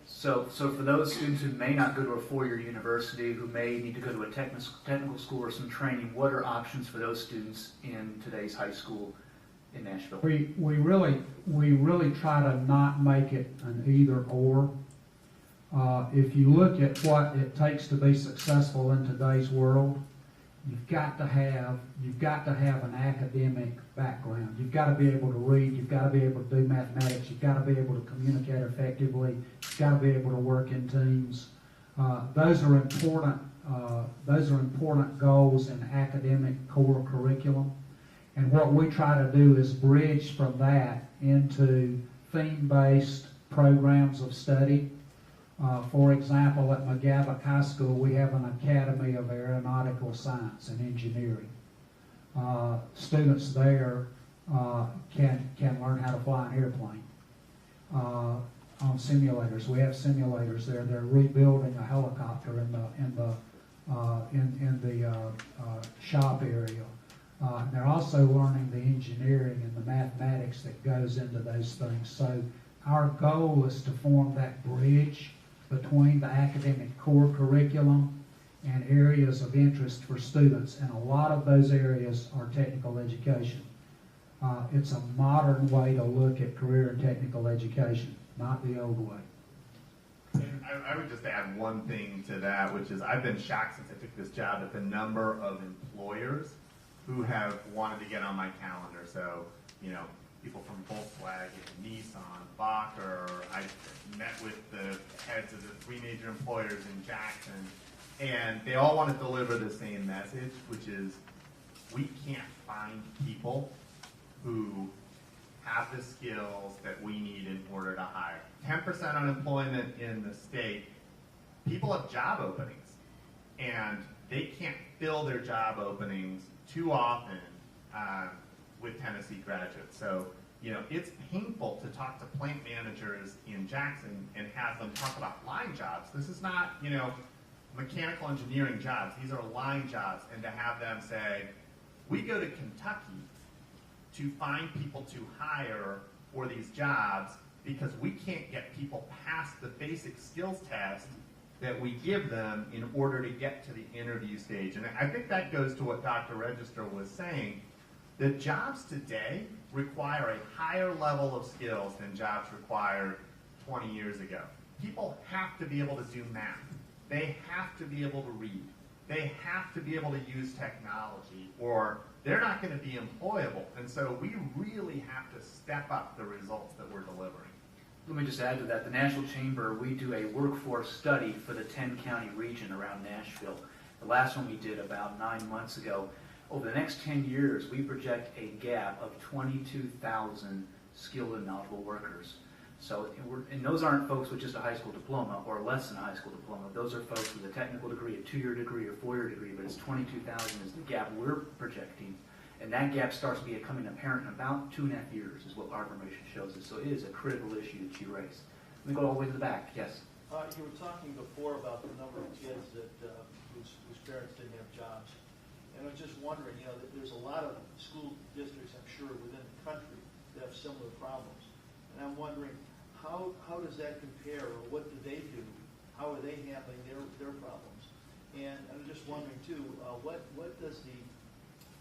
So for those students who may not go to a 4-year university, who may need to go to a technical school or some training, what are options for those students in today's high school in Nashville? We really try to not make it an either or. If you look at what it takes to be successful in today's world, you've got to have an academic background. You've got to be able to read. You've got to be able to do mathematics. You've got to be able to communicate effectively. You've got to be able to work in teams. Those are important goals in academic core curriculum. And what we try to do is bridge from that into theme-based programs of study. For example, at McGavock High School, we have an Academy of Aeronautical Science and Engineering. Students there can learn how to fly an airplane on simulators. We have simulators there. They're rebuilding a helicopter in the shop area. They're also learning the engineering and the mathematics that goes into those things. So our goal is to form that bridge between the academic core curriculum and areas of interest for students, and a lot of those areas are technical education. It's a modern way to look at career and technical education, not the old way. And I would just add one thing to that, which is I've been shocked since I took this job at the number of employers who have wanted to get on my calendar. So, people from Volkswagen, Nissan, Bacher. I met with the heads of the 3 major employers in Jackson, and they all want to deliver the same message, which is we can't find people who have the skills that we need in order to hire. 10% unemployment in the state. People have job openings, and they can't fill their job openings too often with Tennessee graduates. So, it's painful to talk to plant managers in Jackson and have them talk about line jobs. This is not, mechanical engineering jobs. These are line jobs. And to have them say, we go to Kentucky to find people to hire for these jobs because we can't get people past the basic skills test that we give them in order to get to the interview stage. And I think that goes to what Dr. Register was saying, that jobs today require a higher level of skills than jobs required 20 years ago. People have to be able to do math. They have to be able to read. They have to be able to use technology, or they're not going to be employable. And so we really have to step up the results that we're delivering. Let me just add to that. The National Chamber, we do a workforce study for the 10-county region around Nashville. The last one we did about 9 months ago. Over the next 10 years, we project a gap of 22,000 skilled and knowledgeable workers. So, and those aren't folks with just a high school diploma or less than a high school diploma. Those are folks with a technical degree, a 2-year degree, or 4-year degree, but it's 22,000 is the gap we're projecting. And that gap starts becoming apparent in about 2.5 years is what our information shows us. So it is a critical issue that you raise. Let me go all the way to the back. Yes? You were talking before about the number of kids that whose parents didn't have jobs. And I was just wondering, there's a lot of school districts, I'm sure, within the country that have similar problems. And I'm wondering, how does that compare, or what do they do? How are they handling their problems? And I'm just wondering, too, what does the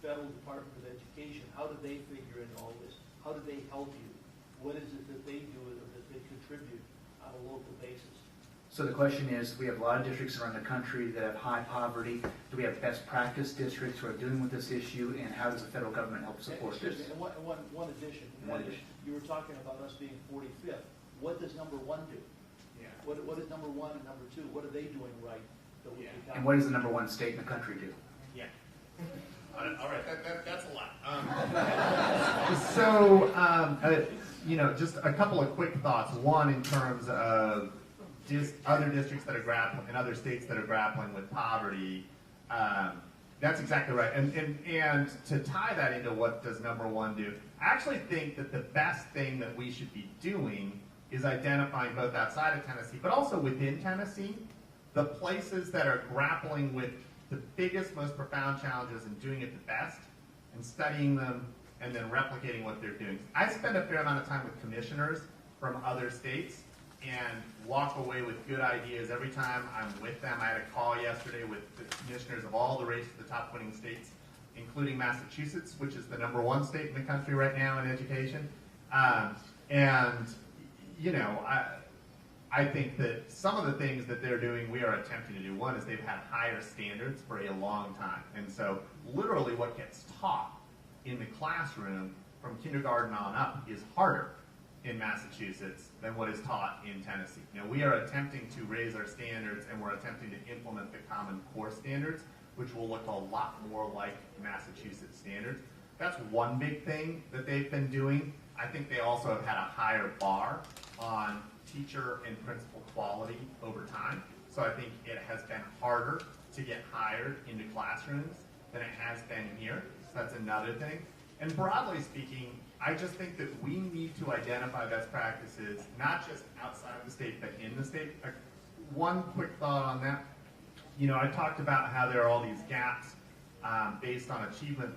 Federal Department of Education, how do they figure in all this? How do they help you? What is it that they do or that they contribute on a local basis? So the question is, we have a lot of districts around the country that have high poverty. Do we have best practice districts who are dealing with this issue, and how does the federal government help support this? And one addition. You were talking about us being 45th. What does number 1 do? Yeah. What is number 1 and number 2? What are they doing right? That we can And what does the number 1 state in the country do? Yeah. All right, that's a lot. So, just a couple of quick thoughts. One, in terms of other districts that are grappling, and other states that are grappling with poverty, that's exactly right. And to tie that into what does number 1 do, I actually think that the best thing that we should be doing is identifying both outside of Tennessee, but also within Tennessee, the places that are grappling with the biggest, most profound challenges and doing it the best, and studying them, and then replicating what they're doing. I spend a fair amount of time with commissioners from other states and walk away with good ideas every time I'm with them. I had a call yesterday with the commissioners of all the race to the top winning states, including Massachusetts, which is the number 1 state in the country right now in education. I think that some of the things that they're doing, we are attempting to do. One is they've had higher standards for a long time. And so literally what gets taught in the classroom from kindergarten on up is harder in Massachusetts than what is taught in Tennessee. We are attempting to raise our standards, and we're attempting to implement the Common Core standards, which will look a lot more like Massachusetts standards. That's one big thing that they've been doing. I think they also have had a higher bar on teacher and principal quality over time. So I think it has been harder to get hired into classrooms than it has been here. So that's another thing. And broadly speaking, I just think that we need to identify best practices, not just outside of the state, but in the state. One quick thought on that. I talked about how there are all these gaps based on achievement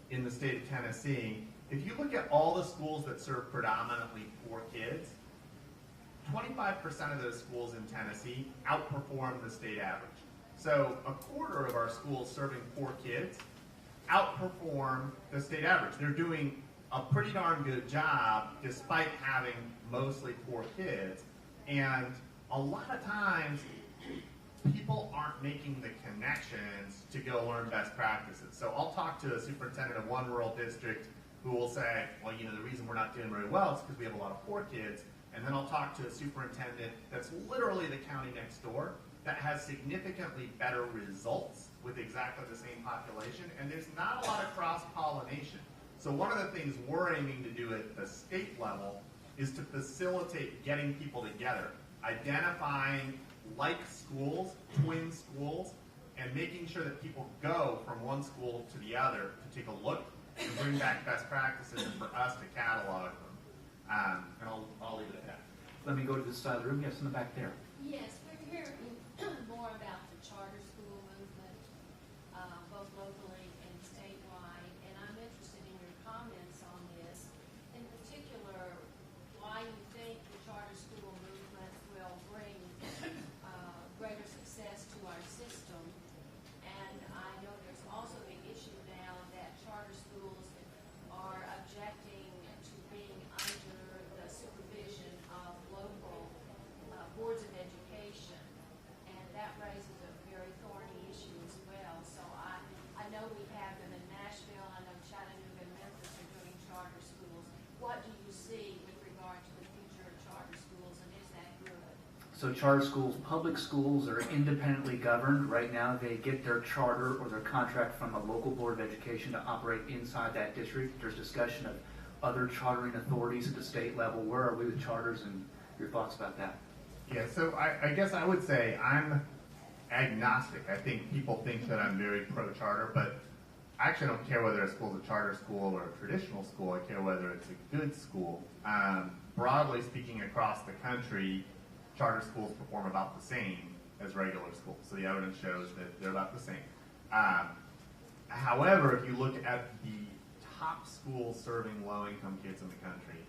in the state of Tennessee. If you look at all the schools that serve predominantly poor kids, 25% of those schools in Tennessee outperform the state average. So a quarter of our schools serving poor kids outperform the state average. They're doing a pretty darn good job despite having mostly poor kids. And a lot of times people aren't making the connections to go learn best practices. So I'll talk to a superintendent of one rural district who will say, well, you know, the reason we're not doing very well is because we have a lot of poor kids. And then I'll talk to a superintendent that's literally the county next door that has significantly better results with exactly the same population, and there's not a lot of cross-pollination. So one of the things we're aiming to do at the state level is to facilitate getting people together, identifying like schools, twin schools, and making sure that people go from one school to the other to take a look and bring back best practices and for us to catalog them. And I'll leave it at that. Let me go to this side of the room. Yes, in the back there. Yes, we're hearing more about the charter school movement, both locally and statewide, and I'm interested in your comments on this. In particular, why you think the charter school movement will bring greater success to our system. And I know there's also the issue now that charter schools are objecting to being under the supervision of local boards of education, and that raises a very thorny issue as well. So I know we have them in Nashville, I know Chattanooga and Memphis are doing charter schools. What do you see with regard to the future of charter schools, and is that good? So charter schools, public schools are independently governed. Right now, they get their charter or their contract from a local board of education to operate inside that district. There's discussion of other chartering authorities at the state level. Where are we with charters, and your thoughts about that? Yeah, so I guess I would say I'm agnostic. I think people think that I'm very pro-charter, but I actually don't care whether a school's a charter school or a traditional school. I care whether it's a good school. Broadly speaking, across the country, charter schools perform about the same as regular schools. So the evidence shows that they're about the same. However, if you look at the top schools serving low-income kids in the country,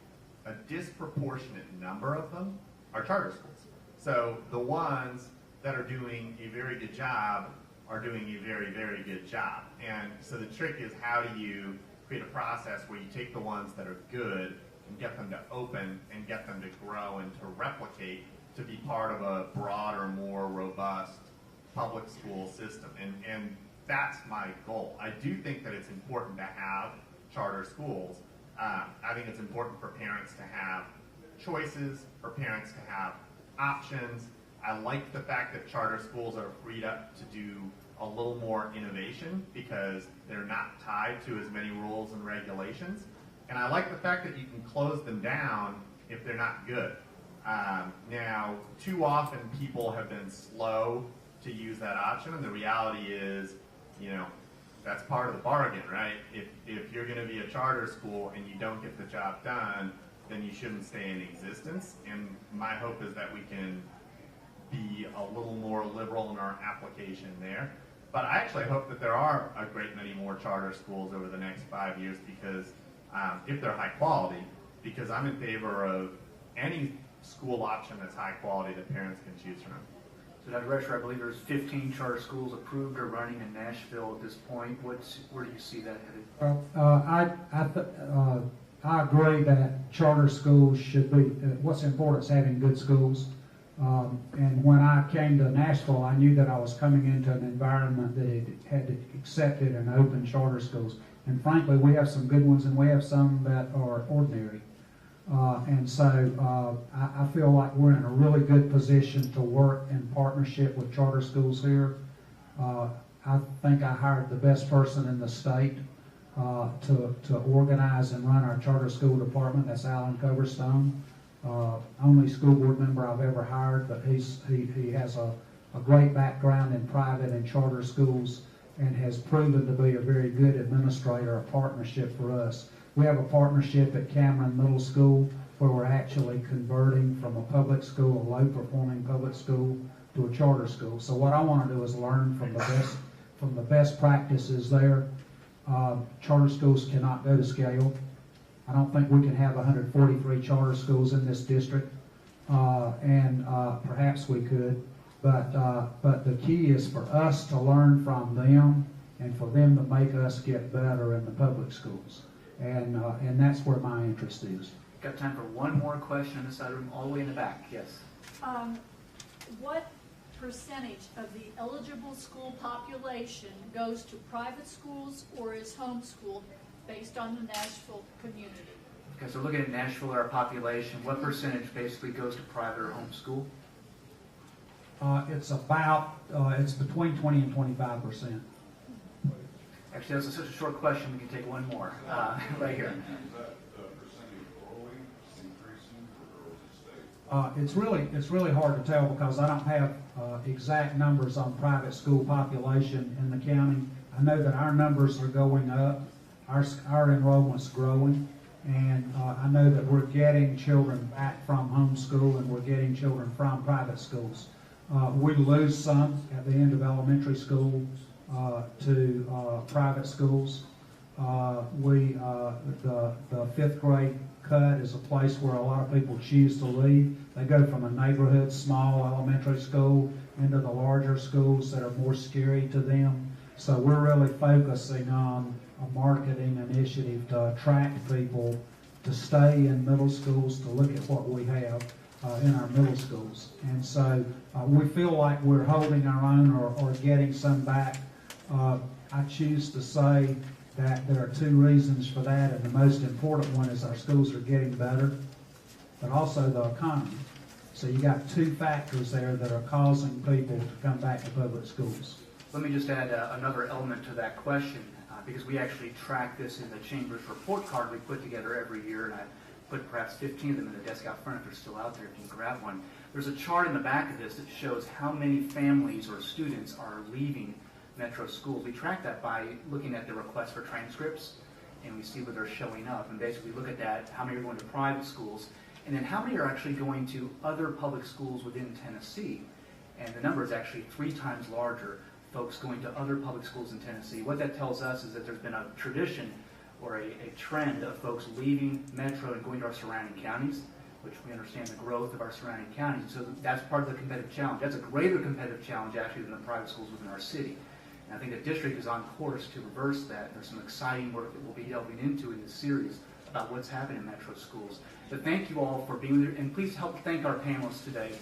a disproportionate number of them are charter schools. So the ones that are doing a very good job are doing a very, very good job. And so the trick is, how do you create a process where you take the ones that are good and get them to open and get them to grow and to replicate to be part of a broader, more robust public school system. And that's my goal. I do think that it's important to have charter schools. I think it's important for parents to have choices, for parents to have options. I like the fact that charter schools are freed up to do a little more innovation because they're not tied to as many rules and regulations. And I like the fact that you can close them down if they're not good. Now, too often people have been slow to use that option, and the reality is, you know, that's part of the bargain, right? If you're going to be a charter school and you don't get the job done, then you shouldn't stay in existence. And my hope is that we can be a little more liberal in our application there. But I actually hope that there are a great many more charter schools over the next 5 years, because if they're high quality, because I'm in favor of any school option that's high quality that parents can choose from. So Dr. Rescher, I believe there's 15 charter schools approved or running in Nashville at this point. Where do you see that headed? I agree that charter schools should be, what's important is having good schools. And when I came to Nashville, I knew that I was coming into an environment that it had accepted and open charter schools. And frankly, we have some good ones and we have some that are ordinary. And so I feel like we're in a really good position to work in partnership with charter schools here. I think I hired the best person in the state to organize and run our charter school department. That's Alan Coverstone. Only school board member I've ever hired, but he has a great background in private and charter schools and has proven to be a very good administrator, a partnership for us. We have a partnership at Cameron Middle School where we're actually converting from a public school, a low-performing public school, to a charter school. So what I want to do is learn from the best practices there. Charter schools cannot go to scale. I don't think we can have 143 charter schools in this district, and perhaps we could. But the key is for us to learn from them and for them to make us get better in the public schools. And that's where my interest is. Got time for one more question on this side of the room, all the way in the back. Yes. what percentage of the eligible school population goes to private schools or is homeschooled based on the Nashville community? Okay, so looking at Nashville, our population, what percentage basically goes to private or homeschool? It's between 20 and 25%. Actually, that's such a short question, we can take one more, right here. Is that percentage growing, increasing, or is it stable? It's really hard to tell because I don't have exact numbers on private school population in the county. I know that our numbers are going up, our enrollment's growing, and I know that we're getting children back from homeschool and we're getting children from private schools. We lose some at the end of elementary school to private schools. The fifth grade cut is a place where a lot of people choose to leave. They go from a neighborhood, small elementary school into the larger schools that are more scary to them. So we're really focusing on a marketing initiative to attract people to stay in middle schools, to look at what we have in our middle schools. And so we feel like we're holding our own or getting some back. I choose to say that there are two reasons for that, and the most important one is our schools are getting better, but also the economy. So you got two factors there that are causing people to come back to public schools. Let me just add another element to that question, because we actually track this in the Chamber's report card we put together every year, and I put perhaps 15 of them in the desk out front if they're still out there, if you can grab one. There's a chart in the back of this that shows how many families or students are leaving Metro schools. We track that by looking at the requests for transcripts, and we see where they're showing up. And basically look at that, how many are going to private schools, and then how many are actually going to other public schools within Tennessee. And the number is actually 3 times larger, folks going to other public schools in Tennessee. What that tells us is that there's been a tradition or a trend of folks leaving Metro and going to our surrounding counties, which we understand the growth of our surrounding counties. So that's part of the competitive challenge. That's a greater competitive challenge actually than the private schools within our city. And I think the district is on course to reverse that. There's some exciting work that we'll be delving into in this series about what's happening in Metro schools. But thank you all for being there, and please help thank our panelists today.